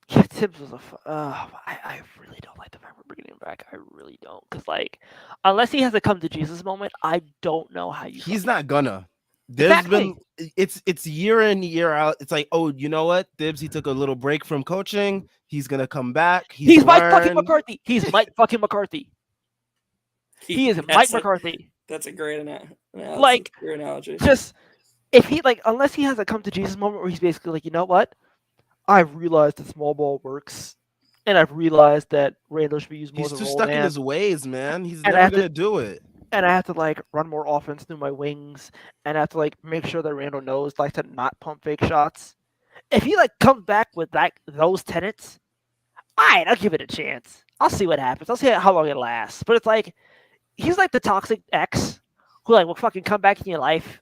Yeah, Tibbs was I really don't like the fact we're bringing him back. I really don't. Because, like, unless he has a come to Jesus moment, I don't know how you. He's not gonna. There's been it's year in year out. It's like, oh, you know what? Dibs, he took a little break from coaching. He's gonna come back. He's Mike fucking McCarthy. He's Mike fucking McCarthy. He is Mike McCarthy. That's a great analogy. Like, great analogy. Just if he unless he has a come to Jesus moment where he's basically like, you know what? I've realized that small ball works, and I've realized that Randall should be used more. He's too stuck in his ways, man. He's never gonna do it. And I have to like run more offense through my wings, and I have to like make sure that Randall knows like to not pump fake shots. If he like comes back with those tenets, alright, I'll give it a chance. I'll see what happens. I'll see how long it lasts. But it's like he's like the toxic ex who like will fucking come back in your life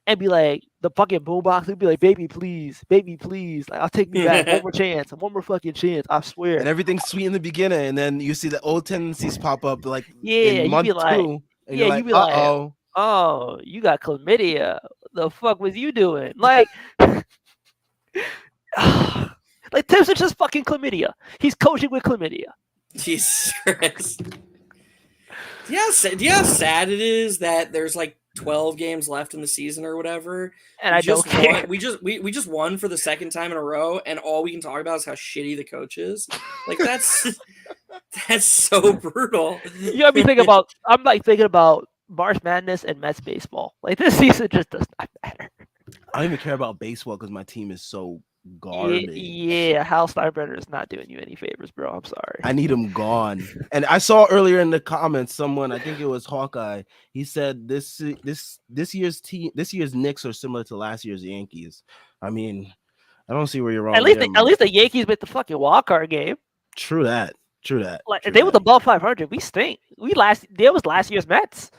and be like the fucking boombox. He'll be like, baby, please, like I'll take you back one more fucking chance. I swear. And everything's sweet in the beginning, and then you see the old tendencies pop up like in month two. And you're like, uh-oh. Oh, you got chlamydia. The fuck was you doing? Like, like Tibbs is just fucking chlamydia. He's coaching with chlamydia. Jesus Christ. Do you know how sad it is that there's like 12 games left in the season or whatever, and I don't care. We just won for the second time in a row, and all we can talk about is how shitty the coach is. Like that's so brutal. You got me thinking about. I'm like thinking about March Madness and Mets baseball. Like this season just does not matter. I don't even care about baseball because my team is so garbage. Yeah, Hal Steinbrenner is not doing you any favors, bro. I'm sorry. I need him gone. And I saw earlier in the comments someone, I think it was Hawkeye, he said this year's Knicks are similar to last year's Yankees. I mean, I don't see where you're wrong. At least the Yankees with the fucking wild card game. True that. Like they were above 500. We stink. There was last year's Mets.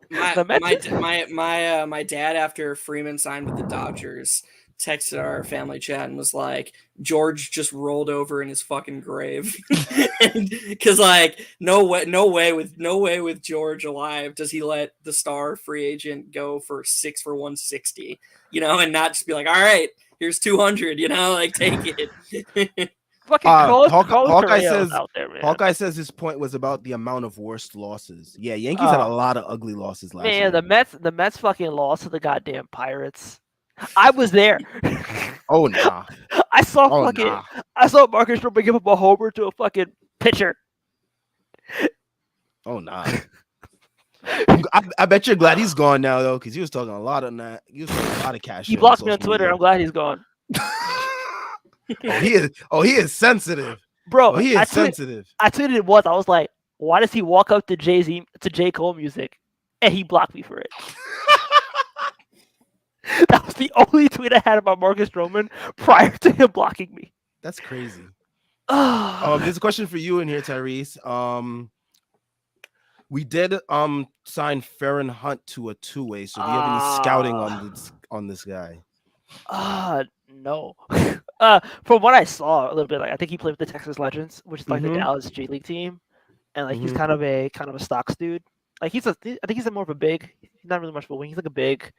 My dad, after Freeman signed with the Dodgers, texted our family chat and was like, George just rolled over in his fucking grave. Because like no way with George alive does he let the star free agent go for 6 for 160, and not just be like, all right, here's 200, like take it. Fucking Hawkeye says his point was about the amount of worst losses. Yeah, Yankees had a lot of ugly losses last year. The Mets fucking lost to the goddamn Pirates. I was there. Oh nah. I saw Marcus Stroman give up a homer to a fucking pitcher. Oh nah. I bet you're glad he's gone now though, because he was talking a lot of that. He was talking a lot of cash. He blocked me on Twitter. I'm glad he's gone. He is sensitive, bro. He is sensitive. I tweeted it once. I was like, "Why does he walk up to J. Cole music?" And he blocked me for it. That was the only tweet I had about Marcus Stroman prior to him blocking me. That's crazy. There's a question for you in here, Tyrese. We did sign Farron Hunt to a 2-way. So do you have any scouting on this guy? No. From what I saw a little bit, like I think he played with the Texas Legends, which is like the Dallas G League team, and like he's kind of a stocks dude. Like I think he's more of a big. He's not really much of a wing. He's like a big,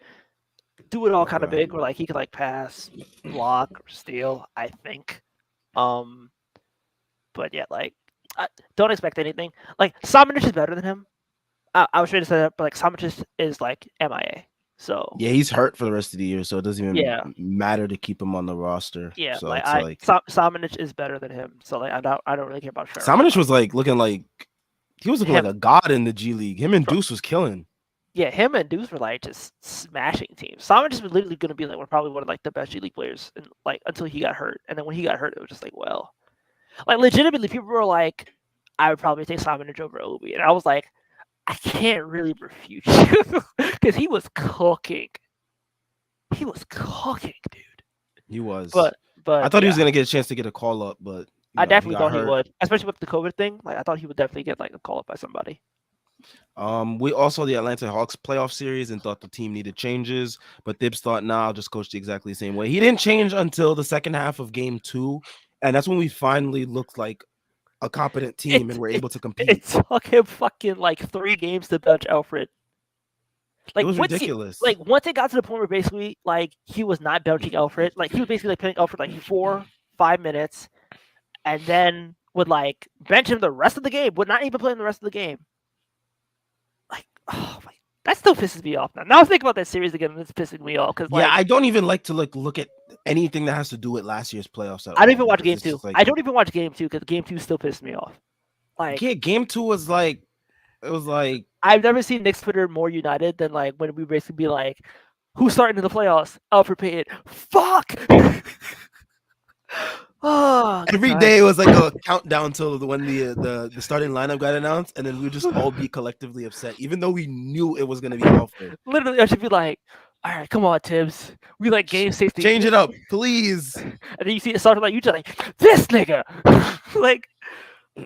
do it all kind of big, where like he could like pass, block, or steal. I think. But yeah, like I don't expect anything. Like Samanic is better than him. I was trying to say that, but like Samanic is like MIA. So yeah, he's hurt for the rest of the year, so it doesn't even matter to keep him on the roster. Yeah, so Samanic is better than him. So like I don't really care about Farron. Samanic was looking like a god in the G League. Him and Deuce was killing. Yeah, him and Deuce were like just smashing teams. Samanic was literally going to be like probably one of like the best G League players, and like until he got hurt, and then when he got hurt, it was just like like legitimately people were like, I would probably take Samanic over Obi, and I was like, I can't really refute you because he was cooking. He was cooking, dude. He was. But I thought he was gonna get a chance to get a call up, but I definitely thought he would, especially with the COVID thing. Like I thought he would definitely get like a call up by somebody. We also the Atlanta Hawks playoff series and thought the team needed changes, but Thibs thought, nah, I'll just coach the exactly the same way. He didn't change until the second half of game 2, and that's when we finally looked like a competent team and were able to compete. It took him fucking like 3 games to bench Alfred. It Like was once ridiculous. once it got to the point where basically like he was not benching Alfred, like he was basically like playing Alfred like 4-5 minutes, and then would like bench him the rest of the game, would not even play him the rest of the game. Like, oh my, that still pisses me off now. Now I think about that series again, and it's pissing me off because Yeah, like I don't even like to look at anything that has to do with last year's playoffs at all. I don't even watch because game it's 2. just like, I don't even watch game 2 because game 2 still pissed me off. Like yeah, game 2 was like, it was like, I've never seen Knicks Twitter more united than like when we basically be like, "Who's starting in the playoffs?" Alfred Payton. Fuck. Oh, every God. day it was like a countdown till when the starting lineup got announced, and then we would just all be collectively upset, even though we knew it was gonna be Alfred. Literally, I should be like, "All right, come on, Tibbs. We like game 60. Change it up, please. And then you see it started like you just like this nigga. Like,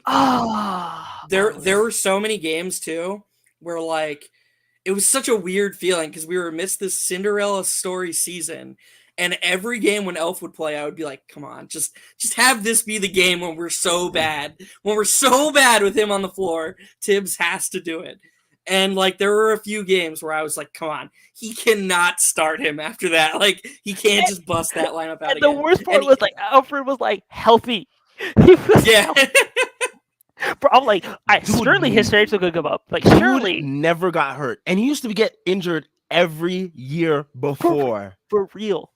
ah. There were so many games too where like it was such a weird feeling because we were amidst this Cinderella story season, and every game when Elf would play, I would be like, "Come on, just have this be the game when we're so bad, with him on the floor. Tibbs has to do it." And like there were a few games where I was like, "Come on, he cannot start him after that. Like he can't just bust that lineup out And again." the worst part And was like Alfred was like healthy. He was yeah, Bro, I'm like, Dude, surely his strengths are gonna come up. Like, Dude surely never got hurt, and he used to get injured every year before. for real.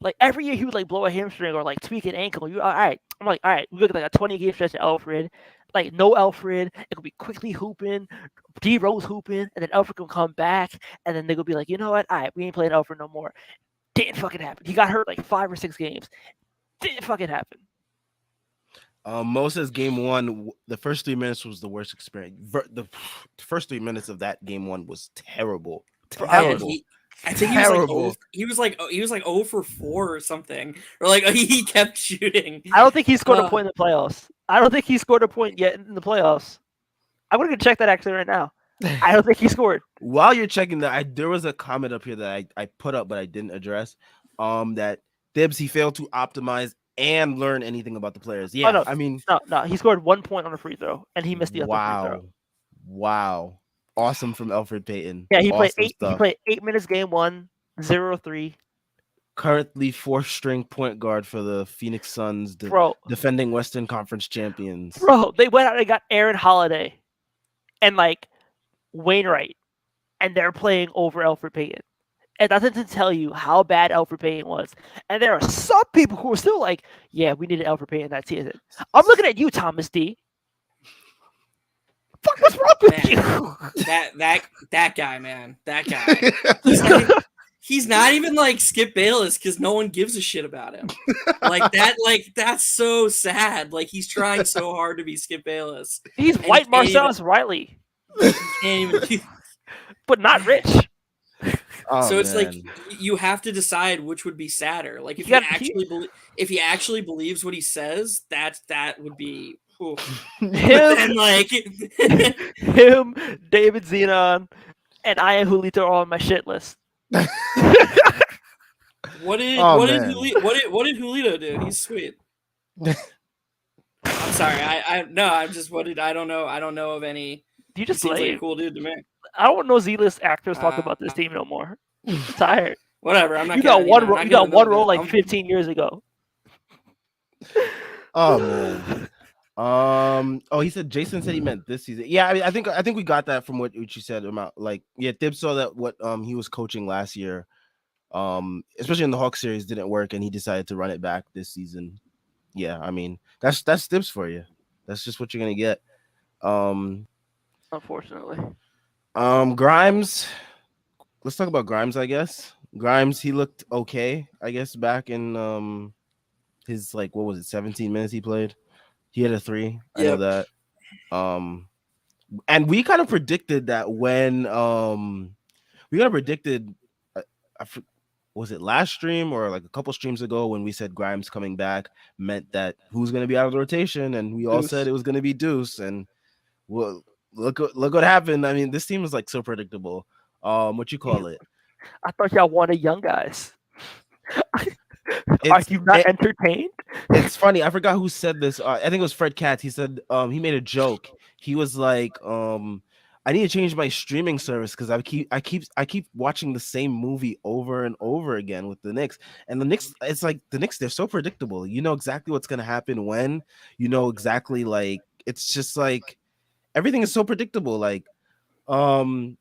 Like every year he would like blow a hamstring or like tweak an ankle. You all right? I'm like, all right, we look at like a 20 game stretch of Alfred. Like no Alfred, it could be quickly hooping, D Rose hooping, and then Alfred can come back, and then they could be like, you know what? All right, we ain't playing Alfred no more. Didn't fucking happen. He got hurt like 5 or 6 games. Didn't fucking happen. Mo says game 1, the first 3 minutes was the worst experience. The first 3 minutes of that game 1 was terrible. Bro, Terrible. I think Terrible. he was like 0 for 4 or something, or like he kept shooting. I don't think he scored a point in the playoffs. I don't think he scored a point yet in the playoffs. I'm gonna check that actually right now. I don't think he scored. While you're checking that, there was a comment up here that I put up but I didn't address. That Thibs, he failed to optimize and learn anything about the players. Yeah, Oh, no. I mean, No, he scored 1 point on a free throw, and he missed the other free throw. Wow. Awesome from Alfred Payton. Yeah, he played Awesome 8. stuff. He played 8 minutes game 1, 0-3. Currently 4th string point guard for the Phoenix Suns, Bro, defending Western Conference champions. they went out and got Aaron Holiday and like Wainwright, and they're playing over Alfred Payton. And that doesn't tell you how bad Alfred Payton was. And there are some people who are still like, yeah, we needed Alfred Payton that season. I'm looking at you, Thomas D. Fuck, what's wrong with you? That guy, man, that guy. He's not even like Skip Bayless because no one gives a shit about him. That's so sad. Like he's trying so hard to be Skip Bayless. He's And white he can't Marcellus Riley, He can't even. but not rich. Oh, So it's man. like you have to decide which would be sadder. Like if You he gotta- actually if he actually believes what he says, that would be. Oof. But him, then like him, David Zenon, and I am Julito are on my shit list. what did Oh, what did man. what did Julito do? He's sweet. I'm sorry. I no. I'm just I don't know. I don't know of any. You He just seems like lame. a cool dude to me. I don't know Z-list actors talk about this team no more. I'm tired. Whatever. I'm not. You got gonna, one. you know, You I'm not got gonna one know role that. like 15 years ago. Oh man. Oh, he said Jason said he meant this season. Yeah, I mean, I think we got that from what you said about like, yeah, Thibs saw that what he was coaching last year, especially in the Hawks series didn't work, and he decided to run it back this season. Yeah, I mean that's Thibs for you. That's just what you're gonna get. Unfortunately, Grimes. Let's talk about Grimes. I guess Grimes, he looked okay. I guess back in his like, what was it, 17 minutes he played. He had a 3. I know Yep. that. And we kind of predicted that when we kind of predicted, was it last stream or like a couple streams ago when we said Grimes coming back meant that who's going to be out of the rotation, and we all Deuce. said it was going to be Deuce, and well, look what happened. I mean, this team is like so predictable. What you call it? I thought y'all wanted young guys. Are It's you not it, entertained? it's funny. I forgot who said this. I think it was Fred Katz. He said he made a joke. He was like I need to change my streaming service because I keep watching the same movie over and over again with the Knicks. And the Knicks, it's like the Knicks, they're so predictable. You know exactly what's gonna happen when. You know exactly, like it's just like everything is so predictable. Like um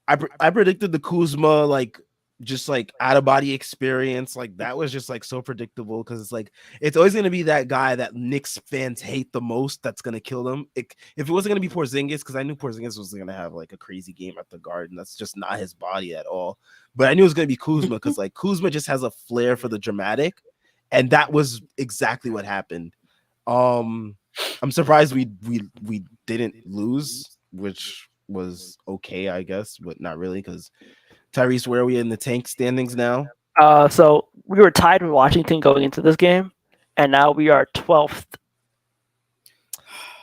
I predicted the Kuzma like just like out of body experience. Like that was just like so predictable because it's like it's always gonna be that guy that Knicks fans hate the most that's gonna kill them. If it wasn't gonna be Porzingis, because I knew Porzingis was gonna have like a crazy game at the Garden. That's just not his body at all. But I knew it was gonna be Kuzma because like Kuzma just has a flair for the dramatic, and that was exactly what happened. Um, I'm surprised we didn't lose, which was okay, I guess, but not really because Tyrese, where are we in the tank standings now? So we were tied with Washington going into this game, and now we are 12th.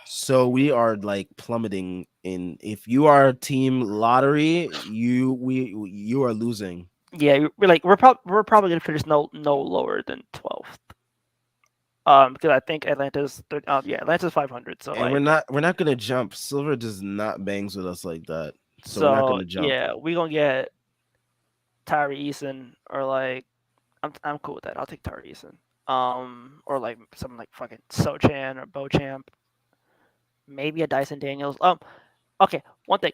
So we are like plummeting in. If you are team lottery, you are losing. Yeah, we're probably gonna finish no lower than 12th. Because I think Atlanta's Atlanta's 500. So And like we're not gonna jump. Silver does not bangs with us like that. So we're not gonna jump. yeah, we gonna get Tyree Eason or like I'm cool with that. I'll take Tyree Eason. Or like something like fucking Sochan or Bochamp. Maybe a Dyson Daniels. Okay, one thing.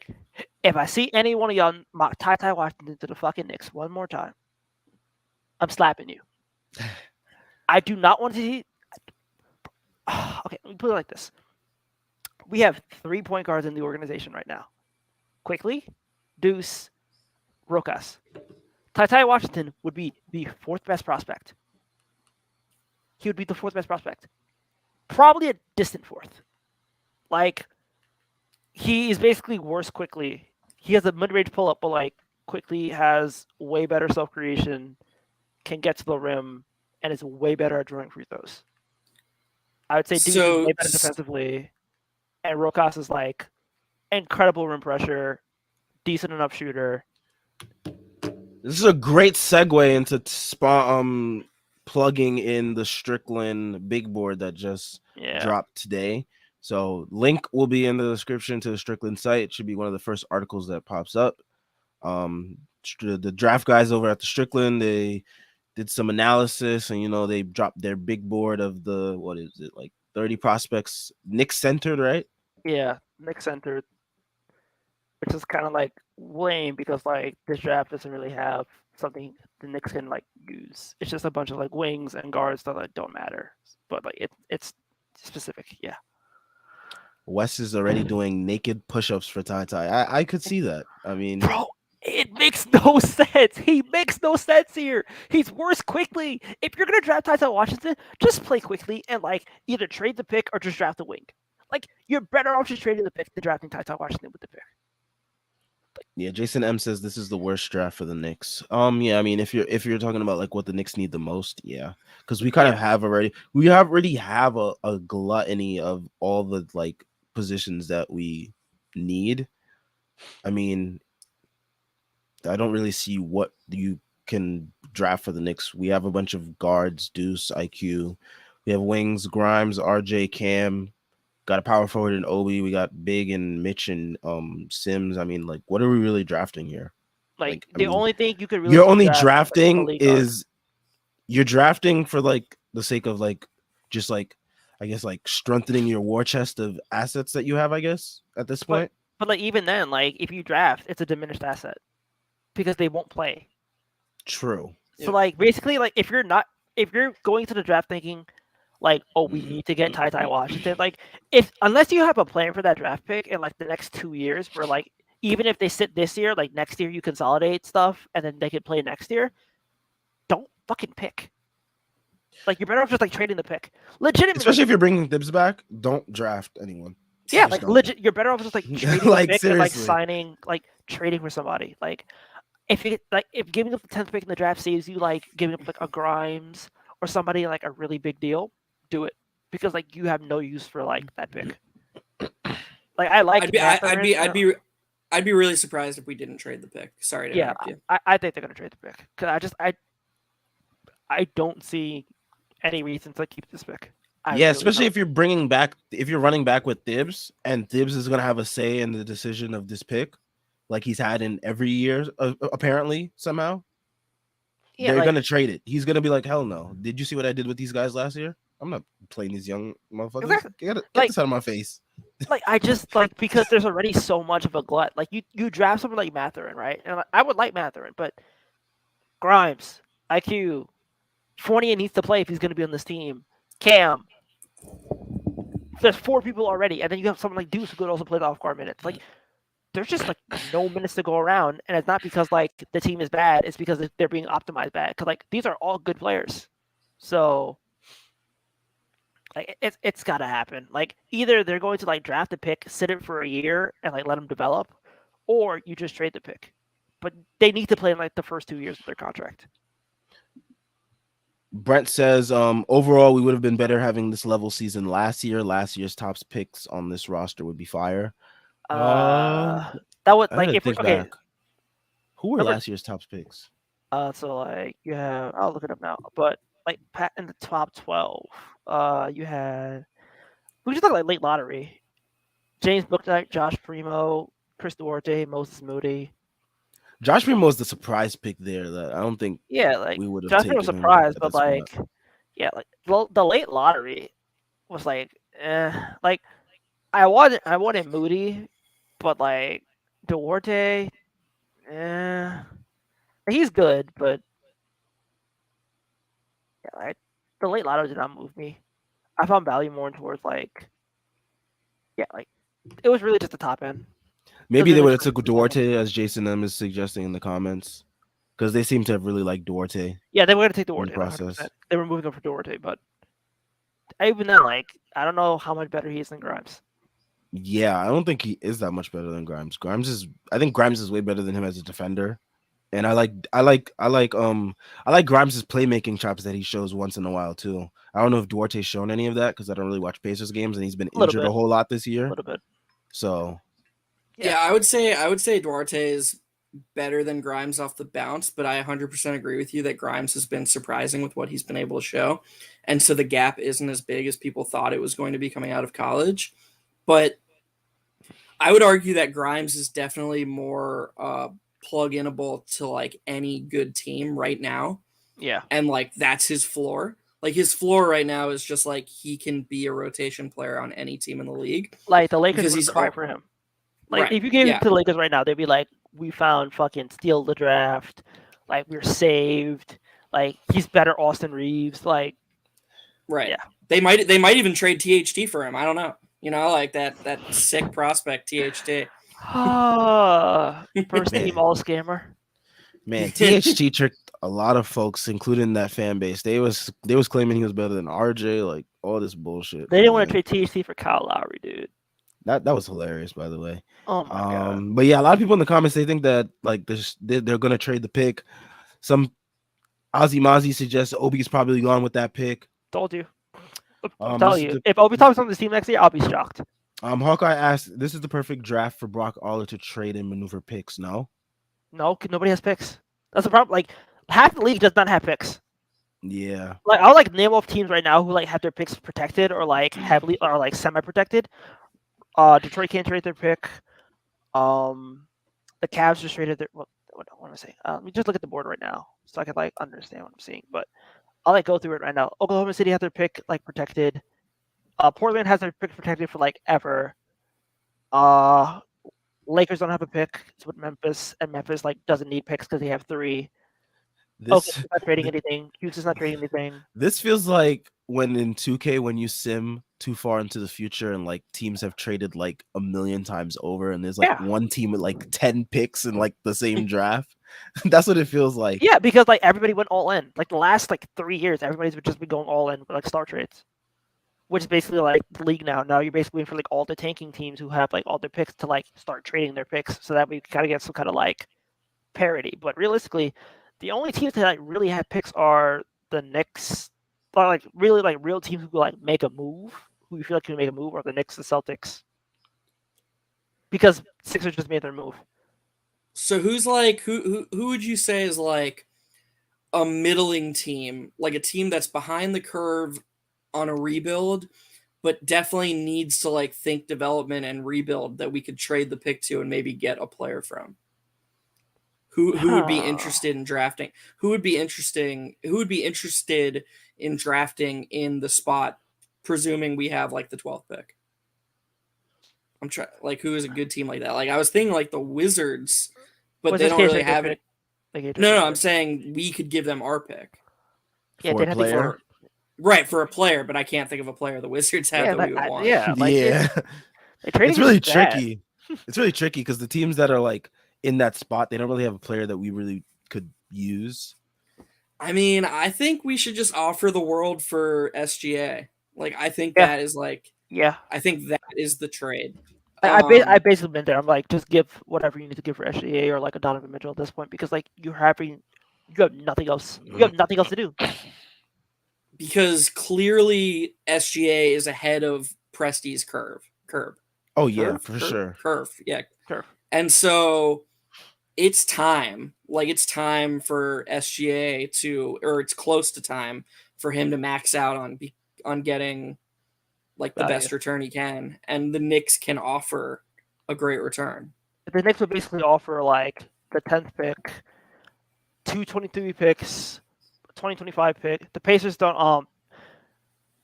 If I see any one of y'all mock Ty Washington to the fucking Knicks one more time, I'm slapping you. I do not want to see. Okay, let me put it like this. We have 3 point guards in the organization right now. Quickly, Deuce, Rokas. Ty Washington would be the 4th best prospect. He would be the 4th best prospect. Probably a distant 4th. Like, he is basically worse quickly. He has a mid-range pull-up, but like quickly has way better self-creation, can get to the rim, and is way better at drawing free throws. I would say Deuce is way better defensively, and Rokas is like incredible rim pressure, decent enough shooter. This is a great segue into plugging in the Strickland big board that just dropped today. So link will be in the description to the Strickland site. It should be one of the first articles that pops up. The draft guys over at the Strickland, they did some analysis, and they dropped their big board of the, what is it, like 30 prospects, Knicks centered, right? Yeah, Knicks centered, which is kind of like lame because like this draft doesn't really have something the Knicks can like use. It's just a bunch of like wings and guards that like don't matter, but like it's specific. Yeah. Wes is already doing naked push-ups for Ty. I could see that. I mean, bro, it makes no sense. He makes no sense here. He's worse quickly. If you're gonna draft Ty Washington, just play quickly and like either trade the pick or just draft the wing. Like you're better off just trading the pick than drafting Ty Washington with the pick. Yeah, Jason M says this is the worst draft for the Knicks. Yeah, I mean, if you're talking about like what the Knicks need the most, yeah, because we kind of already have a gluttony of all the like positions that we need. I mean, I don't really see what you can draft for the Knicks. We have a bunch of guards, Deuce, IQ. We have wings, Grimes, RJ, Cam. Got a power forward in Obi. We got Big and Mitch and Sims. I mean, like, what are we really drafting here? Like I mean, only thing you could really you're only drafting is you're drafting for like the sake of like just like I guess like strengthening your war chest of assets that you have, I guess, at this point. But like even then, like if you draft, it's a diminished asset because they won't play. True. So like basically, like if you're going to the draft thinking like, oh, we need to get Ty Washington, like unless you have a plan for that draft pick in like the next 2 years, where like even if they sit this year, like next year you consolidate stuff and then they can play next year, don't fucking pick. Like you're better off just like trading the pick. Legitimately, especially if you're bringing Dibs back, don't draft anyone. Yeah, like legit, you're better off just like trading like the pick seriously. and like trading for somebody. Like if giving up the 10th pick in the draft saves you like giving up like a Grimes or somebody like a really big deal, do it because like you have no use for like that pick. Like I like I'd be Mathurin. I'd be really surprised if we didn't trade the pick. Sorry to Yeah, interrupt you. I think they're gonna trade the pick because I don't see any reason to keep this pick. I Yeah, really especially don't. if you're running back with Thibs, and Thibs is gonna have a say in the decision of this pick, like he's had in every year, apparently somehow. Yeah, They're like gonna trade it. He's gonna be like, hell no. Did you see what I did with these guys last year? I'm not playing these young motherfuckers. exactly. Get Like this out of my face. I just like because there's already so much of a glut. Like you draft someone like Mathurin, right? And I would like Mathurin, but Grimes, IQ, Fournier needs to play if he's going to be on this team. Cam, there's 4 people already, and then you have someone like Deuce who could also play the off guard minutes. Like there's just like no minutes to go around, and it's not because like the team is bad. It's because they're being optimized bad. Because like these are all good players, so like it's got to happen. Like either they're going to like draft a pick, sit it for a year, and like let them develop, or you just trade the pick. But they need to play in like the first 2 years of their contract. Brent says, overall, we would have been better having this level season last year. Last year's top picks on this roster would be fire. Uh, that would I like gotta if we think okay. back. Who were Remember, last year's top picks? so like you have I'll look it up now, but like Pat in the top 12, you had we just look like late lottery. James Booknight, Josh Primo, Chris Duarte, Moses Moody. Josh Primo was the surprise pick there that I don't think Yeah, like we would have Josh Primo was taken him surprised, at but that spot. like yeah, like the late lottery was like like I wanted Moody, but like Duarte, eh, he's good, but yeah, like the late lottery did not move me. I found value more towards like yeah, like it was really just the top end. Because Maybe then they it's would have like took Duarte, as Jason M is suggesting in the comments, because they seem to have really liked Duarte yeah, they were gonna take in the Duarte 100%. process. They were moving up for Duarte, but even then, like I don't know how much better he is than Grimes. Yeah, I don't think he is that much better than Grimes. I think Grimes is way better than him as a defender. And I like Grimes' playmaking chops that he shows once in a while too. I don't know if Duarte's shown any of that because I don't really watch Pacers games and he's been A little injured a bit, whole lot this a year. little bit. So Yeah, I would say Duarte is better than Grimes off the bounce, but I 100% agree with you that Grimes has been surprising with what he's been able to show. And so the gap isn't as big as people thought it was going to be coming out of college. But I would argue that Grimes is definitely more plug-inable to like any good team right now. Yeah, And like that's his floor. Like his floor right now is just like he can be a rotation player on any team in the league like the Lakers because would he's have been right all for him. Like right. if you gave him Yeah. to the Lakers right now, they'd be like, "We found fucking steal the draft. Like we're saved. Like he's better Austin Reeves. Like Right. yeah, They might even trade THT for him. I don't know. Like that sick prospect THT. first team man, all scammer. man, THT tricked a lot of folks, including that fan base. They was claiming he was better than RJ, like all this bullshit. They didn't want to Man. trade THC for Kyle Lowry, dude. That was hilarious, by the way. Oh my god. But yeah, a lot of people in the comments they think that like they're gonna trade the pick. Some Ozzy Mozzie suggests Obi's probably gone with that pick. Told you. I'm This telling is you. the If Obi Toppin's on this team next year, I'll be shocked. Hawkeye asked, "This is the perfect draft for Brock Aller to trade and maneuver picks." No, No, nobody has picks. That's the problem. Like half the league does not have picks. yeah, Like I'll like name off teams right now who like have their picks protected or like heavily or like semi-protected. Detroit can't trade their pick. The Cavs just traded their. What I want to say? Let me just look at the board right now so I can like understand what I'm seeing. But I'll like go through it right now. Oklahoma City has their pick like protected. Portland has their pick protected for like ever. Uh, Lakers don't have a pick. It's with Memphis, and Memphis like doesn't need picks because they have 3. this Not trading anything. Houston's not trading anything. this feels like when in 2K when you sim too far into the future and like teams have traded like a million times over and there's like Yeah, one team with like 10 picks in like the same draft. That's what it feels like. yeah, because like everybody went all in. Like the last like 3 years, everybody's just been going all in with like star trades, which is basically like the league now. Now you're basically waiting for like all the tanking teams who have like all their picks to like start trading their picks, so that we kind of get some kind of like parity. But realistically, the only teams that like really have picks are the Knicks, or like really like real teams who like make a move, who you feel like can make a move, are the Knicks, the Celtics. because Sixers just made their move. So who's like who would you say is like a middling team, like a team that's behind the curve on a rebuild, but definitely needs to like think development and rebuild that we could trade the pick to and maybe get a player from? Who would be interested in drafting? Who would be interesting? Who would be interested in drafting in the spot, presuming we have like the 12th pick? I'm trying like who is a good team like that? Like I was thinking like the Wizards, but they Wizards don't can't really trade their have pick. it. They can't trade No, their no, I'm pick. saying we could give them our pick. Yeah, For they'd a have to player. For right for a player, but I can't think of a player the Wizards have Yeah, that we would want. yeah, like Yeah. trading It's really is bad. tricky. It's really tricky because the teams that are like in that spot, they don't really have a player that we really could use. I mean, I think we should just offer the world for SGA. Like, I think Yeah. that is like, Yeah, I think that is the trade. I basically been there. I'm like, just give whatever you need to give for SGA or like a Donovan Mitchell at this point because like you have nothing else. You have nothing else to do. Because clearly SGA is ahead of Presti's curve. Oh yeah, Curve? for Curve? sure. Curve, yeah. Sure. And so it's time. Like it's time for SGA to, or it's close to time for him to max out on getting like the Value. best return he can, and the Knicks can offer a great return. The Knicks would basically offer like the 10th pick, 223 picks, 2025 pick. The Pacers don't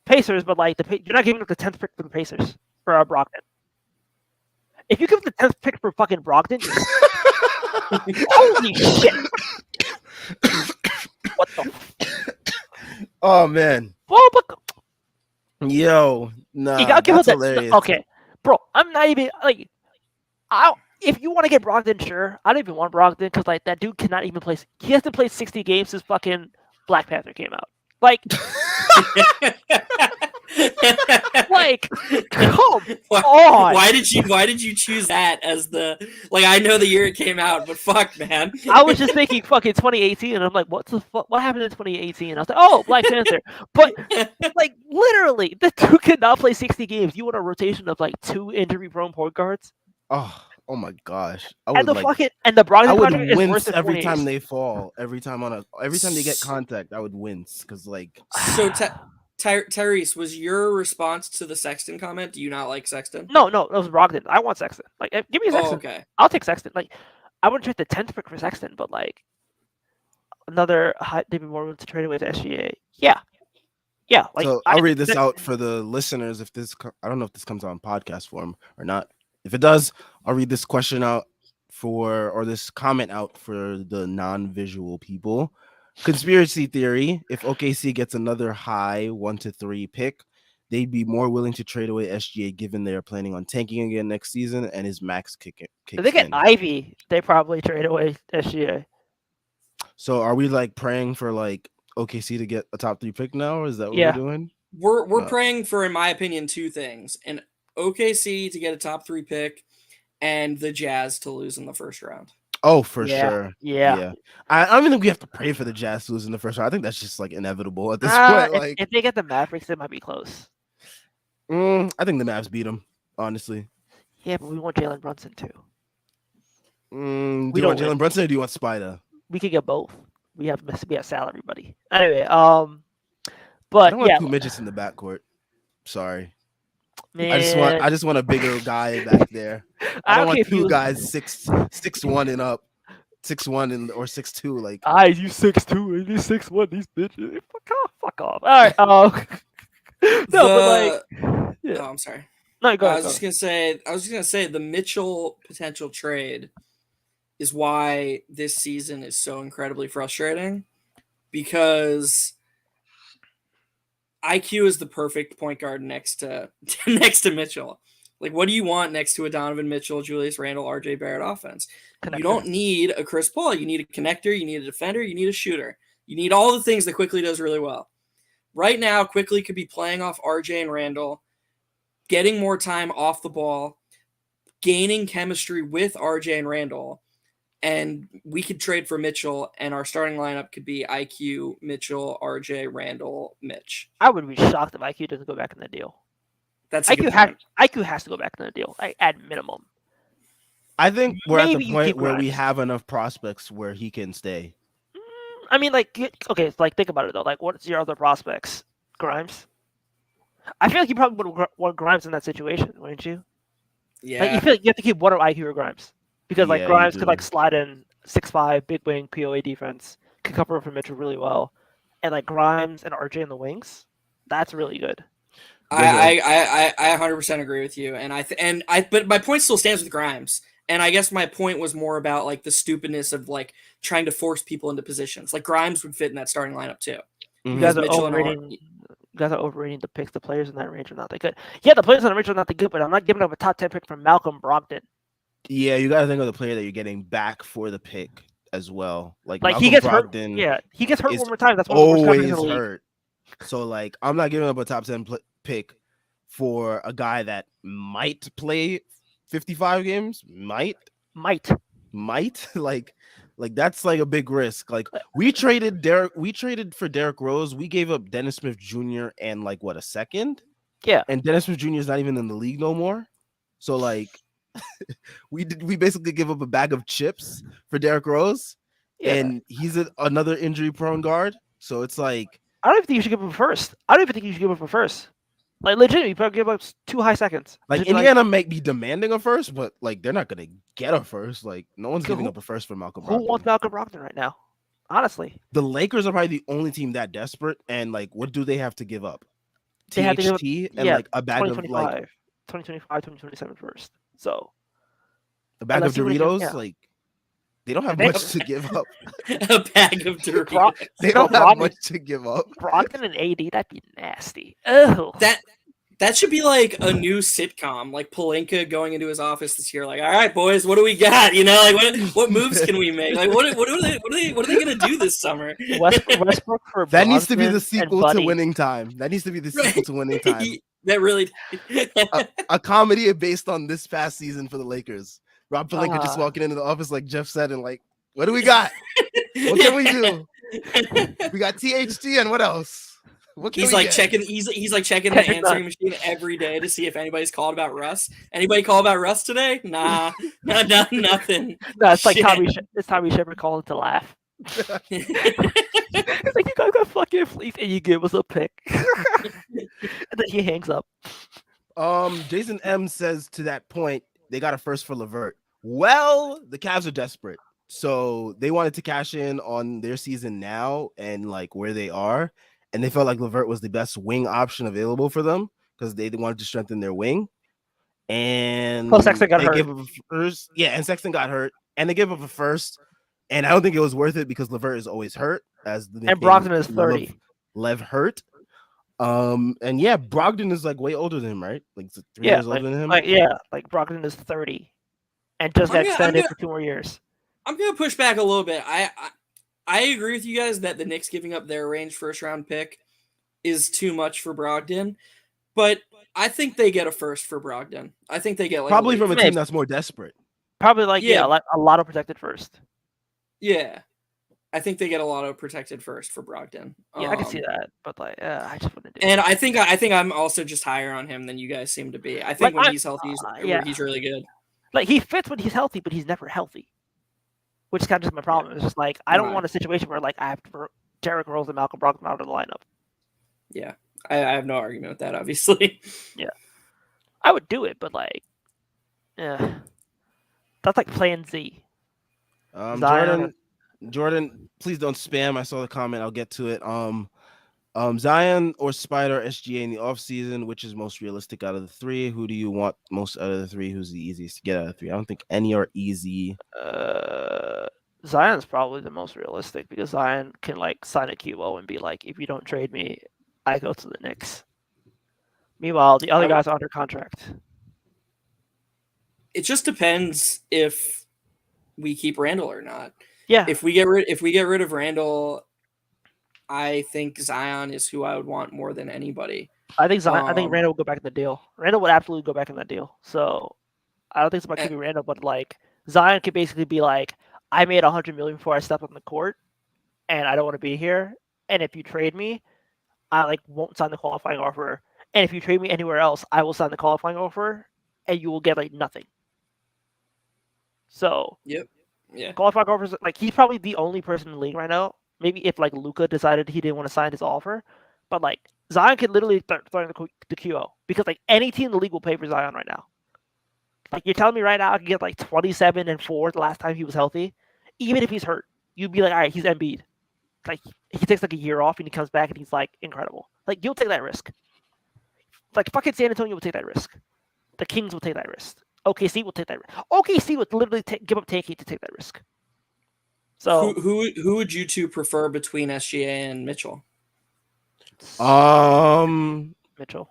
Pacers, but like you're not giving up the 10th pick for the Pacers for Brogdon. If you give the 10th pick for fucking Brogdon, holy shit! What the? Oh man. Well, but Yo, nah, you gotta give that's up that. hilarious. Okay, bro, I'm not even like. If you want to get Brogdon, sure. I don't even want Brogdon because like that dude cannot even play. He hasn't played 60 games since fucking Black Panther came out. Like, like, come on. Why did you choose that as the like? I know the year it came out, but fuck, man. I was just thinking fucking 2018, and I'm like, what the fuck? What happened in 2018? I was like, oh, Black Panther. But like, literally, the dude cannot play 60 games. You want a rotation of like 2 injury-prone point guards? Oh my gosh. I And would the like fucking the Brogdon I would contract is worse wince than every 48. time they fall. Every time they get contact, I would wince because like So Tyrese, was your response to the Sexton comment? Do you not like Sexton? No, it was Brogdon. I want Sexton. Like, give me Sexton. Oh, okay. I'll take Sexton. Like, I wouldn't trade the 10th pick for Sexton, but like another David Moore to trade away to SGA. Yeah. Like, so I'll read this out for the listeners. I don't know if this comes on podcast form or not. If it does, I'll read this question out or this comment out for the non-visual people. Conspiracy theory: if OKC gets another high 1-3 pick, they'd be more willing to trade away SGA given they are planning on tanking again next season and his max kicks if they get in. Ivy, they probably trade away SGA. So are we like praying for like OKC to get a top 3 pick now, or is that what Yeah. we're doing? We're praying for, in my opinion, 2 things: and OKC to get a top 3 pick, and the Jazz to lose in the first round. Oh, for Yeah. sure. Yeah. I don't even think we have to pray for the Jazz to lose in the first round. I think that's just like inevitable at this point. Like, if they get the Mavericks, it might be close. I think the Mavs beat them, honestly. Yeah, but we want Jalen Brunson too. Do you don't want win. Jalen Brunson or do you want Spider? We could get both. We have salary, buddy. Anyway, I but don't want yeah, 2 midgets in the backcourt. Sorry. man, I just want a bigger guy back there. I don't want 2 guys 6'1" and up, 6'1" and or 6'2". Like, you 6'2" and you 6'1". These bitches, fuck off. All right. No, but like, yeah. Oh, I'm sorry. No, go I ahead. was just gonna say the Mitchell potential trade is why this season is so incredibly frustrating, because IQ is the perfect point guard next to Mitchell. Like, what do you want next to a Donovan Mitchell, Julius Randle, RJ Barrett offense? Connector. You don't need a Chris Paul. You need a connector. You need a defender. You need a shooter. You need all the things that Quickly does really well. Right now, Quickly could be playing off RJ and Randle, getting more time off the ball, gaining chemistry with RJ and Randle, and we could trade for Mitchell, and our starting lineup could be IQ, Mitchell, RJ, Randle, Mitch. I would be shocked if IQ doesn't go back in the deal. That's a good point. IQ has to go back in the deal, like, at minimum. I think we're at the Maybe you point keep where we Grimes. have enough prospects where he can stay. I mean, like, okay, like think about it though. Like, what's your other prospects? Grimes. I feel like you probably would want Grimes in that situation, wouldn't you? Like, you Yeah. feel like you have to keep one of IQ or Grimes because like Yeah, you Grimes could do. like slide in 6'5", big wing, POA defense, can cover for Mitchell really well, and like Grimes and RJ in the wings, that's really good. You guys are I 100% agree with you, but my point still stands with Grimes, and I guess my point was more about like the stupidness of like trying to force people into positions. Like Grimes would fit in that starting lineup too, You Mhm. guys because are Mitchell and overrating. You guys are overrating the picks. The players in that range are not that good. Yeah, the players in that range are not that good, but I'm not giving up a top 10 pick from Malcolm Brogdon. Yeah, you got to think of the player that you're getting back for the pick as well. Like Like he Malcolm gets hurt. Brogdon Yeah, he gets hurt is one more time. That's one of the worst contracts in always the league. hurt. So like, I'm not giving up a top 10 pick for a guy that might play 55 games. Might Might. like that's like a big risk. Like we traded for Derrick Rose. We gave up Dennis Smith Jr. and like what, a second? Yeah. And Dennis Smith Jr. is not even in the league no more. So like we basically give up a bag of chips for Derrick Rose, Yeah. and he's another injury prone guard. So it's like, I don't even think you should give him a first. I don't even think you should give him a first. Like legitimately, you probably give up 2 high seconds. like Just be Indiana might be demanding a first, but like they're not gonna get a first. Like no one's Okay, giving who- up a first for Malcolm who wants Brogdon. Malcolm Brogdon right now? Honestly, The Lakers are probably the only team that desperate, and like, what do they have to give up? they had to give up, THT and yeah, like a bag of 2025, 2025, 2027 first. So a bag of unless you would Doritos. yeah. Like they don't have They- much to give up. a bag of Doritos. They Bro, don't have Brogdon- much to give up. Brogdon and AD, that'd be nasty. Oh, That should be like a new sitcom, like Palenka going into his office this year, like, all right, boys, what do we got? You know, like what moves can we make? Like what are they gonna do this summer? Westbrook for That needs to be Brogdon the and sequel to Buddy. Winning Time. That needs to be the sequel to Winning Time. That really A comedy based on this past season for the Lakers. Rob Pelinka just Ah. walking into the office like Jeff said, and like, what do we got? What can we do? We got THT and what else? What can He's we like get? checking. He's like checking the answering machine every day to see if anybody's called about Russ. Anybody call about Russ today? Nah, nothing. No, it's like Shit. Tommy Shepard calling to laugh. It's like, you guys got fucking fleeced and you give us a pick. And then he hangs up. Jason M says to that point, they got a first for LeVert. Well, the Cavs are desperate. So they wanted to cash in on their season now and like where they are. And they felt like LeVert was the best wing option available for them because they wanted to strengthen their wing. And Plus Sexton got they hurt. gave up a first. Yeah, and Sexton got hurt. And they gave up a first. And I don't think it was worth it because LeVert is always hurt. As the And Brogdon is 30. Lev hurt. And yeah, Brogdon is like way older than him, right? Like 3 Yeah, years older than him. like Brogdon is 30 and just got I'm extended gonna- for 2 more years. I'm gonna push back a little bit. I agree with you guys that the Knicks giving up their range first round pick is too much for Brogdon, but I think they get a first for Brogdon. I think they get like Probably a from a Maybe. team that's more desperate. Probably like Yeah. like a lot of protected first. yeah. I think they get a lot of protected first for Brogdon. Yeah, I can see that, but like, I just wouldn't do it. And I think I'm also just higher on him than you guys seem to be. I think Like, when he's healthy, yeah. he's really good. Like he fits when he's healthy, but he's never healthy, which is kind of just my problem. It's just like I don't Right. want a situation where like I have to Derrick Rose and Malcolm Brogdon out of the lineup. Yeah, I have no argument with that. Obviously, I would do it, but like, yeah, that's like Plan Z. Zion Jordan, please don't spam. I saw the comment. I'll get to it. Zion or Spider SGA in the offseason, which is most realistic out of the three? Who do you want most out of the three? Who's the easiest to get out of the three? I don't think any are easy. Zion's probably the most realistic because Zion can like sign a QO and be like, if you don't trade me, I go to the Knicks. Meanwhile, the other guys are under contract. it just depends if we keep Randall or not. Yeah, If we get rid of Randall, I think Zion is who I would want more than anybody. I think I think Um, Randall would go back in the deal. Randall would absolutely go back in that deal. So I don't think it's about keeping Randall, but like Zion could basically be like, I made $100 million before I stepped on the court, and I don't want to be here. And if you trade me, I like won't sign the qualifying offer. And if you trade me anywhere else, I will sign the qualifying offer, and you will get like nothing. So Yep. Yeah. qualifying offers, like he's probably the only person in the league right now. Maybe if like Luca decided he didn't want to sign his offer, but like Zion could literally throw the QO because like any team in the league will pay for Zion right now. Like you're telling me right now, I could get like 27 and 4 the last time he was healthy, even if he's hurt. You'd be like, all right, he's Embiid. Like he takes like a year off and he comes back and he's like incredible. Like you'll take that risk. Like fucking San Antonio will take that risk. The Kings will take that risk. OKC will take that risk. OKC would literally give up Takei to take that risk. So Who would you two prefer between SGA and Mitchell? Mitchell.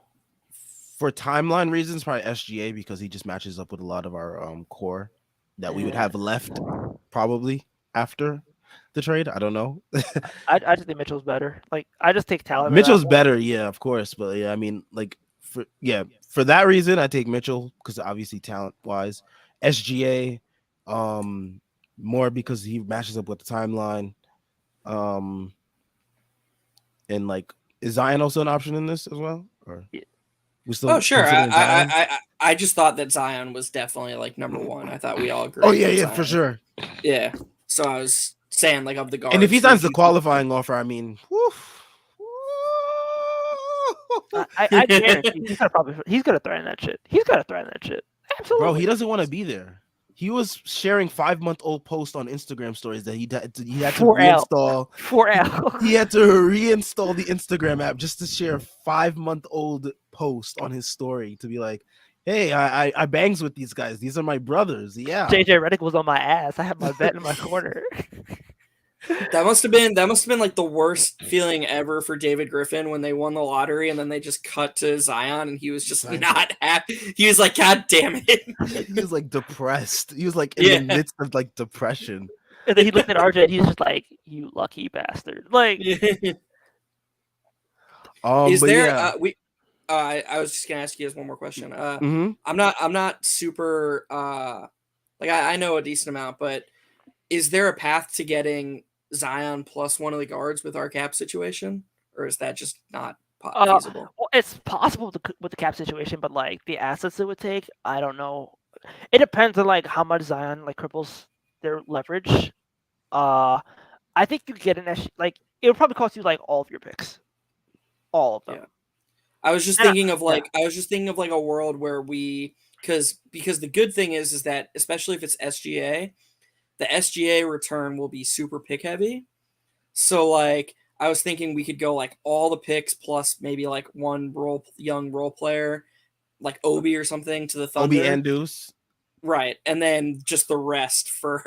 For timeline reasons, probably SGA because he just matches up with a lot of our core that we would have left probably after the trade. I don't know. I just think Mitchell's better. Like I just take talent. Mitchell's better, yeah, of course, but yeah, I mean, like for that reason, I take Mitchell because obviously talent wise, SGA, more because he matches up with the timeline, and like is Zion also an option in this as well, or? Yeah. We still Oh sure, Zion? I just thought that Zion was definitely like number one. I thought we all agreed. Oh yeah, for sure. Yeah, so I was saying like of the guards. And if he signs the qualifying offer, I mean, I guarantee he's gonna threaten that shit. He's gonna threaten that shit. Absolutely, bro. He doesn't want to be there. He was sharing 5-month-old posts on Instagram stories that he had to reinstall. He had to reinstall the Instagram app just to share a 5-month-old post on his story to be like, "Hey, I bangs with these guys. These are my brothers." Yeah. JJ Redick was on my ass. I had my bet in my corner. That must have been like the worst feeling ever for David Griffin when they won the lottery and then they just cut to Zion and he was just not happy. He was like, God damn it. He was like depressed. He was like in the midst of like depression. And then he looked at RJ and he was just like, "You lucky bastard." Like is but there yeah. I was just gonna ask you guys one more question. Mm-hmm. I'm not super like I know a decent amount, but is there a path to getting Zion plus one of the guards with our cap situation, or is that just not feasible? Well, it's possible with the cap situation, but like the assets it would take, I don't know. It depends on like how much Zion like cripples their leverage. I think you get an like it would probably cost you like all of your picks, all of them. Yeah. I was just thinking of like a world where we because the good thing is that especially if it's SGA, the SGA return will be super pick heavy. So like I was thinking we could go like all the picks plus maybe like one young role player, like Obi or something to the Thunder. Obi and Deuce. Right. And then just the rest for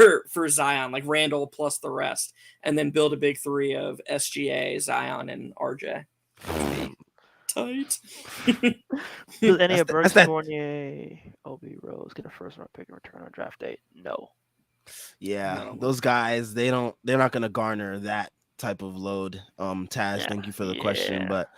Zion, like Randall plus the rest. And then build a big three of SGA, Zion, and RJ. Tight. Does any of Burks, Fournier, Obi, Rose get a first round pick and return on draft day? No. Yeah, those guys, they're not gonna garner that type of load. Taz, thank you for the question, but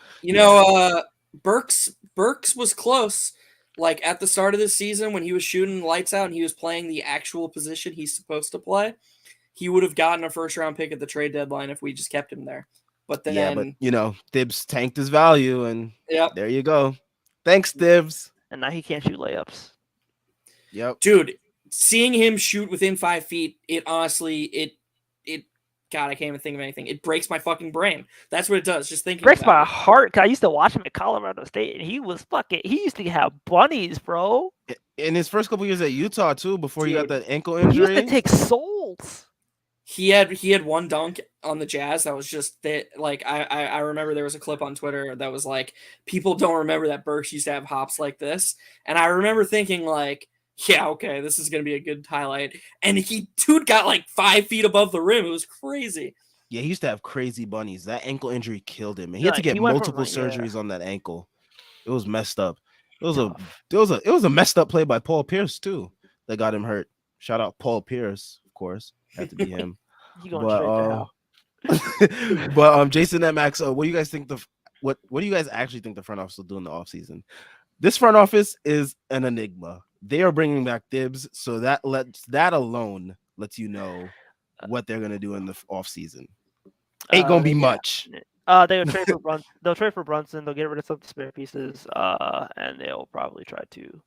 Burks was close. Like at the start of the season when he was shooting lights out and he was playing the actual position he's supposed to play, he would have gotten a first round pick at the trade deadline if we just kept him there. But then Thibs tanked his value and there you go. Thanks, Thibs. And now he can't shoot layups. Yep. Dude, seeing him shoot within 5 feet, it honestly, God, I can't even think of anything. It breaks my fucking brain. That's what it does. Just thinking. Breaks my heart. I used to watch him at Colorado State, and he used to have bunnies, bro. In his first couple years at Utah too, before he got that ankle injury, he used to take souls. He had one dunk on the Jazz that was just that. Like I remember there was a clip on Twitter that was like, people don't remember that Burks used to have hops like this, and I remember thinking like, yeah, okay, this is gonna be a good highlight. And dude got like 5 feet above the rim. It was crazy. Yeah, he used to have crazy bunnies. That ankle injury killed him, and he had to get multiple surgeries on that ankle. It was messed up. It was a messed up play by Paul Pierce too that got him hurt. Shout out Paul Pierce, of course, had to be him. But Jason and Max, what do you guys think what do you guys actually think the front office will do in the offseason? This front office is an enigma. They are bringing back Thibs, so that alone lets you know what they're gonna do in the offseason. Ain't gonna be much. They'll trade for Brunson. They'll trade for Brunson. They'll get rid of some spare pieces, and they'll probably try to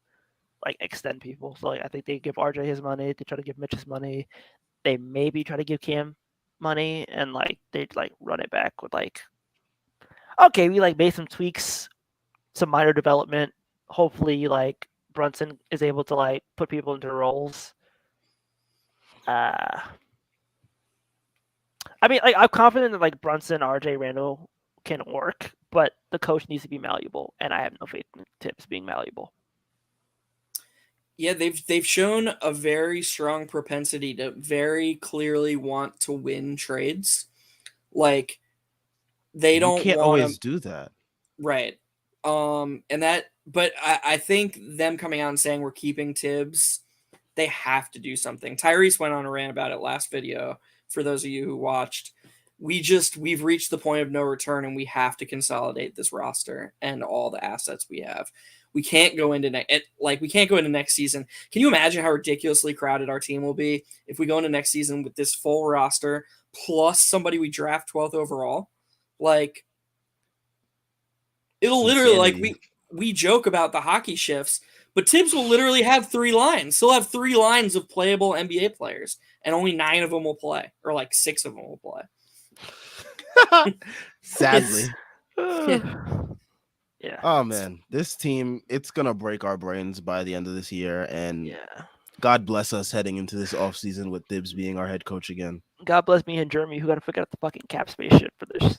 like extend people. So like I think they give RJ his money, they try to give Mitch his money, they maybe try to give Cam money, and like they like run it back with like, okay, we like made some tweaks, some minor development. Hopefully, like Brunson is able to like put people into roles. I mean, like I'm confident that like Brunson, RJ, Randall can work, but the coach needs to be malleable, and I have no faith in Tibbs being malleable. Yeah, they've shown a very strong propensity to very clearly want to win trades. Like they You don't can't want always to, do that. right. And that, but I think them coming out and saying we're keeping Tibbs, they have to do something. Tyrese went on a rant about it last video. For those of you who watched, we've reached the point of no return, and we have to consolidate this roster and all the assets we have. We can't go into next season. Can you imagine how ridiculously crowded our team will be if we go into next season with this full roster plus somebody we draft 12th overall? Like it'll literally Insanity. like we joke about the hockey shifts, but Tibbs will literally have 3 lines. He'll have 3 lines of playable NBA players, and only 9 of them will play, or like 6 of them will play. Sadly. Yeah. Oh man, this team, it's gonna break our brains by the end of this year, and Yeah. God bless us heading into this offseason with Tibbs being our head coach again. God bless me and Jeremy, who got to figure out the fucking cap space shit for this.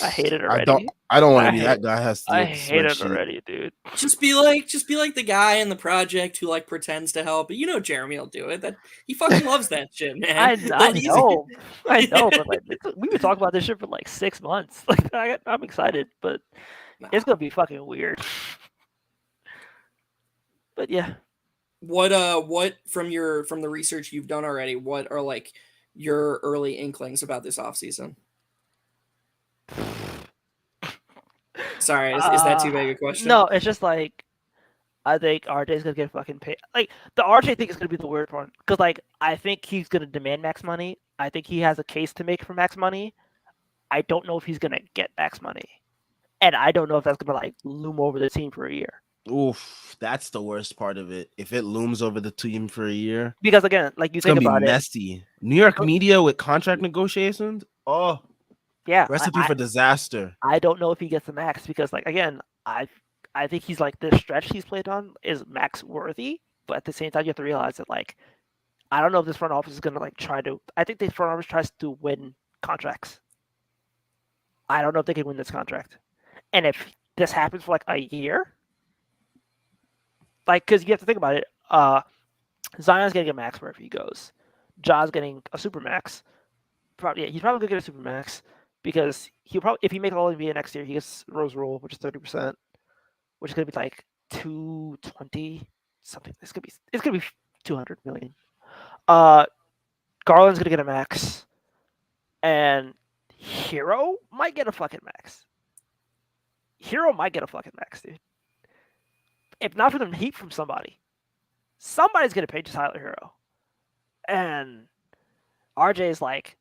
I hate it already. I don't want I to be hate that guy who has to do I with the hate it spreadsheet. already, dude. Just be like the guy in the project who like pretends to help, but you know Jeremy will do it. That he fucking loves that shit, man. I He's- know, I know, but like we've been talking about this shit for like 6 months. Like I'm excited, but it's gonna be fucking weird. But yeah, What from the research you've done already, what are like your early inklings about this offseason? Sorry, is that too vague a question? No, it's just like I think RJ's gonna get fucking paid. Like the RJ thing is gonna be the weird one because like I think he's gonna demand max money. I think he has a case to make for max money. I don't know if he's gonna get max money, and I don't know if that's gonna like loom over the team for a year. Oof, that's the worst part of it. If it looms over the team for a year, Because again, like you it's think gonna be about it, messy. New York media with contract negotiations. Oh, yeah, recipe for disaster. I don't know if he gets the max because like again, I think he's like this stretch he's played on is max worthy, but at the same time you have to realize that like I don't know if this front office is gonna like try to. I think the front office tries to win contracts. I don't know if they can win this contract, and if this happens for like a year, like because you have to think about it. Zion's getting a max wherever he goes. Ja's getting a super max. Probably, yeah, he's probably gonna get a super max because he'll probably if he makes all NBA next year, he gets Rose Rule, which is 30%, which is gonna be like 220 something. It's gonna be 200 million. Garland's gonna get a max, and Hero might get a fucking max. Hero might get a fucking max, dude. If not for the heat from somebody's gonna pay Tyler Hero. And RJ is like,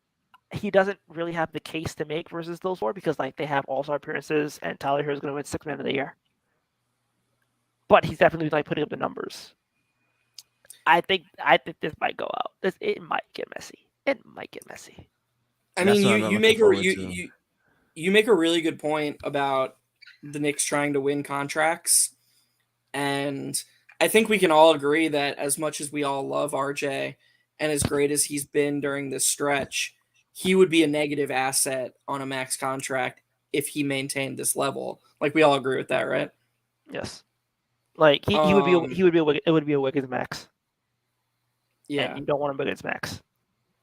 he doesn't really have the case to make versus those 4 because like they have all-star appearances and Tyler Hero is gonna win 6th man of the year. But he's definitely like putting up the numbers. I think this might go out. It might get messy. It might get messy. I That's mean, what I'm you looking make a forward to. you make a really good point about the Knicks trying to win contracts, and I think we can all agree that as much as we all love RJ and as great as he's been during this stretch, he would be a negative asset on a max contract if he maintained this level. Like we all agree with that, right? Yes. Like he would be it would be a Wiggins max. Yeah. And you don't want him against max.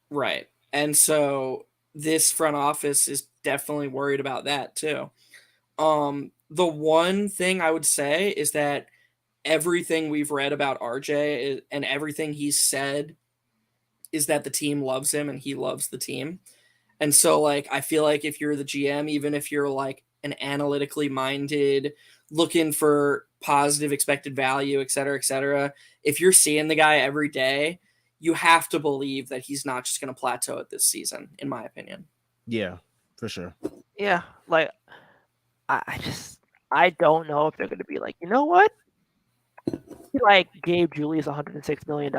Right. And so this front office is definitely worried about that too. The one thing I would say is that everything we've read about RJ and everything he's said is that the team loves him and he loves the team. And so like I feel like if you're the GM, even if you're like an analytically minded, looking for positive expected value, et cetera, if you're seeing the guy every day, you have to believe that he's not just going to plateau at this season, in my opinion. Yeah, for sure. Yeah, like I don't know if they're going to be like, you know what? He like gave Julius $106 million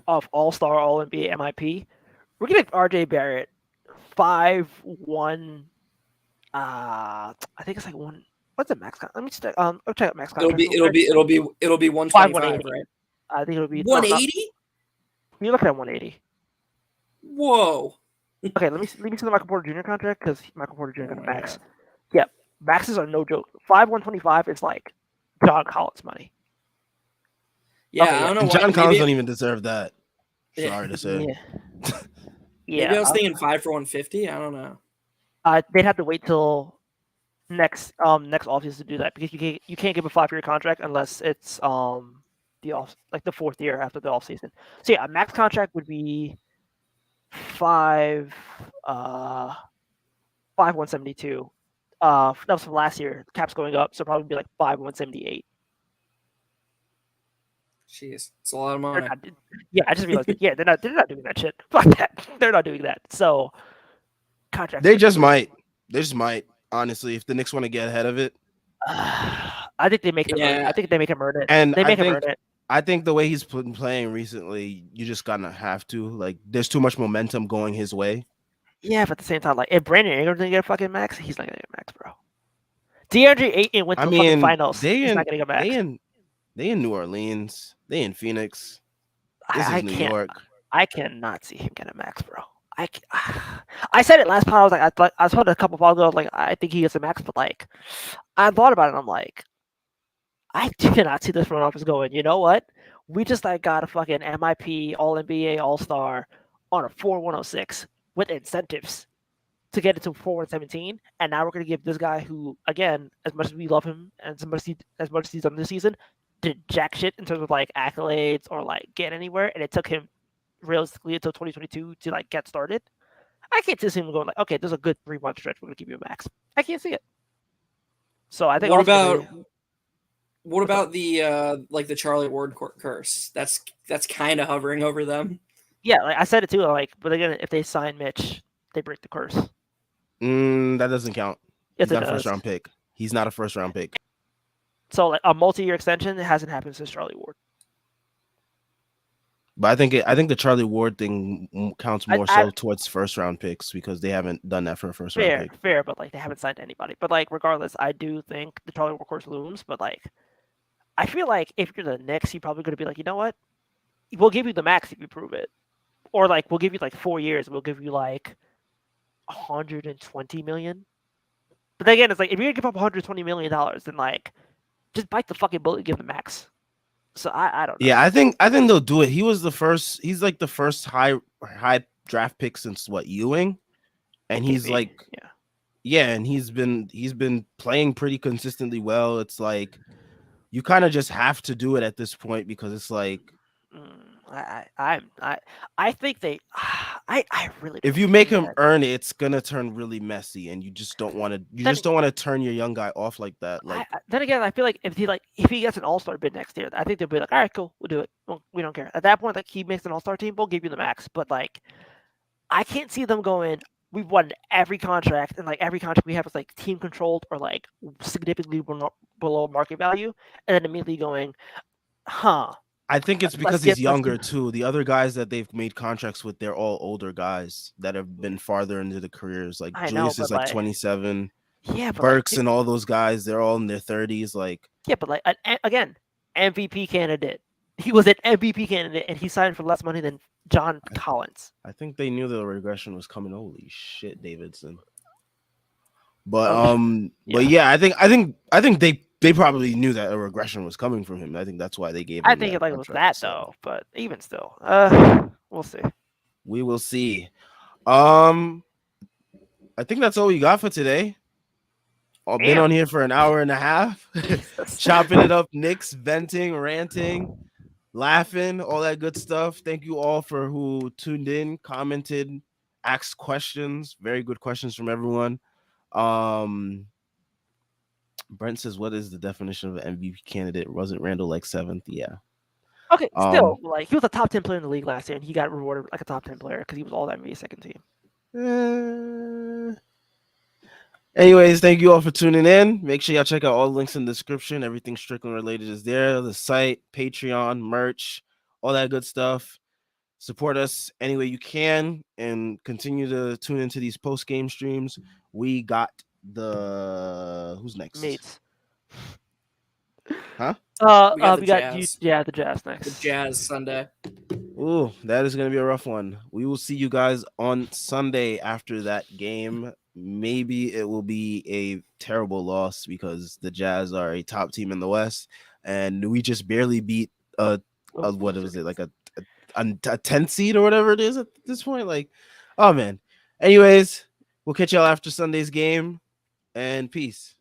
of All-Star, All-NBA, MIP. We're giving RJ Barrett 5-1. I think it's like one. What's the max? Let me check. I'll check out max It'll contract. be it'll be it'll be it'll be 125, 180. right? I think it'll be no, not. 180? You're looking at 180. Whoa. Okay, let me see the Michael Porter Jr. contract because Michael Porter Jr. Oh got a my max. God. Yep, maxes are no joke. 5-125 is like John Collins money. Yeah, Okay, I yeah. don't know And why. John Collins Maybe, don't even deserve that. Yeah. Sorry to say. Yeah, maybe yeah. I was thinking 5 for 150. I don't know. They'd have to wait till next offseason to do that because you can't give a 5-year contract unless it's the fourth year after the offseason. So yeah, a max contract would be 172. That was from last year. The cap's going up, so probably be like 178. Jeez, it's a lot of They're money. not, yeah, I just realized that. Yeah, they're not doing that shit. Fuck that. They're not doing that. So contracts. They just might. They just might. Honestly, if the Knicks want to get ahead of it, I think they make them. Yeah. I think they make him earn it. and They make him earn it. I think the way he's been playing recently, you just gonna have to. Like, there's too much momentum going his way. Yeah, but at the same time, like if Brandon Ingram's gonna get a fucking max, he's not gonna get a max, bro. DeAndre Ayton went I to the fucking mean, finals. they He's in not gonna get a max. they in New Orleans. They in Phoenix. This is New York. I cannot see him get a max, bro. I said it last time. I was like, I saw it a couple of ago. Like, I think he gets a max, but like, I thought about it. And I'm like, I cannot see this front office going. You know what? We just like got a fucking MIP, All NBA, All Star on a 4-106 with incentives to get it to 4-117, and now we're gonna give this guy who, again, as much as we love him and as much as he's done this season, did jack shit in terms of like accolades or like get anywhere, and it took him realistically until 2022 to like get started. I can't see him going like, okay, there's a good 3-month stretch. We're gonna give you a max. I can't see it. So I think. What about the like the Charlie Ward curse? That's kind of hovering over them. Yeah, like I said it too. Like, but again, if they sign Mitch, they break the curse. That doesn't count. Yes, He's not a first round pick. He's not a first round pick. So like a multi-year extension, it hasn't happened since Charlie Ward. But I think the Charlie Ward thing counts more so towards first round picks because they haven't done that for a first round pick. Fair, but like they haven't signed anybody. But like regardless, I do think the Charlie Ward course looms. But like, I feel like if you're the Knicks, you're probably going to be like, you know what? We'll give you the max if you prove it, or like we'll give you like 4 years. We'll give you like 120 million. But then again, it's like if you're gonna give up 120 million dollars, then like just bite the fucking bullet and give the max. So I don't know. Yeah, I think they'll do it. He was the first. He's like the first high draft pick since what, Ewing, and he's like, and he's been playing pretty consistently well. It's like you kind of just have to do it at this point because it's like I think they I really if you make him earn it, it's gonna turn really messy, and you just don't want to turn your young guy off like that. Like then again, I feel like if he gets an All-Star bid next year, I think they'll be like, all right, cool, we'll do it. We don't care. At that point, like he makes an All-Star team, we'll give you the max. But like, I can't see them going. We've won every contract, and like every contract we have is like team controlled or like significantly below market value, and then immediately going, huh. I think it's because he's younger too. The other guys that they've made contracts with, they're all older guys that have been farther into the careers. Like Julius is like 27. Yeah, but Burks and all those guys, they're all in their 30s. Like but like again, MVP candidate. He was an MVP candidate, and he signed for less money than John Collins. I think they knew the regression was coming. Holy shit, Davidson. But but yeah, I think they probably knew that a regression was coming from him. I think that's why they gave him. I think it was that though, but even still, we'll see. We will see. I think that's all we got for today. I've been on here for an hour and a half, chopping it up, Knicks, venting, ranting, laughing, all that good stuff. Thank you all for who tuned in, commented, asked questions. Very good questions from everyone. Brent says, what is the definition of an MVP candidate? Wasn't Randall like 7th? Yeah. Okay, still, like he was a top 10 player in the league last year, and he got rewarded like a top 10 player because he was all that NBA second team. Anyways, thank you all for tuning in. Make sure y'all check out all the links in the description. Everything Strickland related is there. The site, Patreon, merch, all that good stuff. Support us any way you can and continue to tune into these post game streams. We got who's next? Mates. Huh? We got the We got you. Jazz. Yeah, the Jazz The next. Jazz Sunday. Ooh, that is going to be a rough one. We will see you guys on Sunday after that game. Maybe it will be a terrible loss because the Jazz are a top team in the West, and we just barely beat what was it, like a 10 seed or whatever it is at this point. Like, oh man. Anyways, we'll catch y'all after Sunday's game, and peace.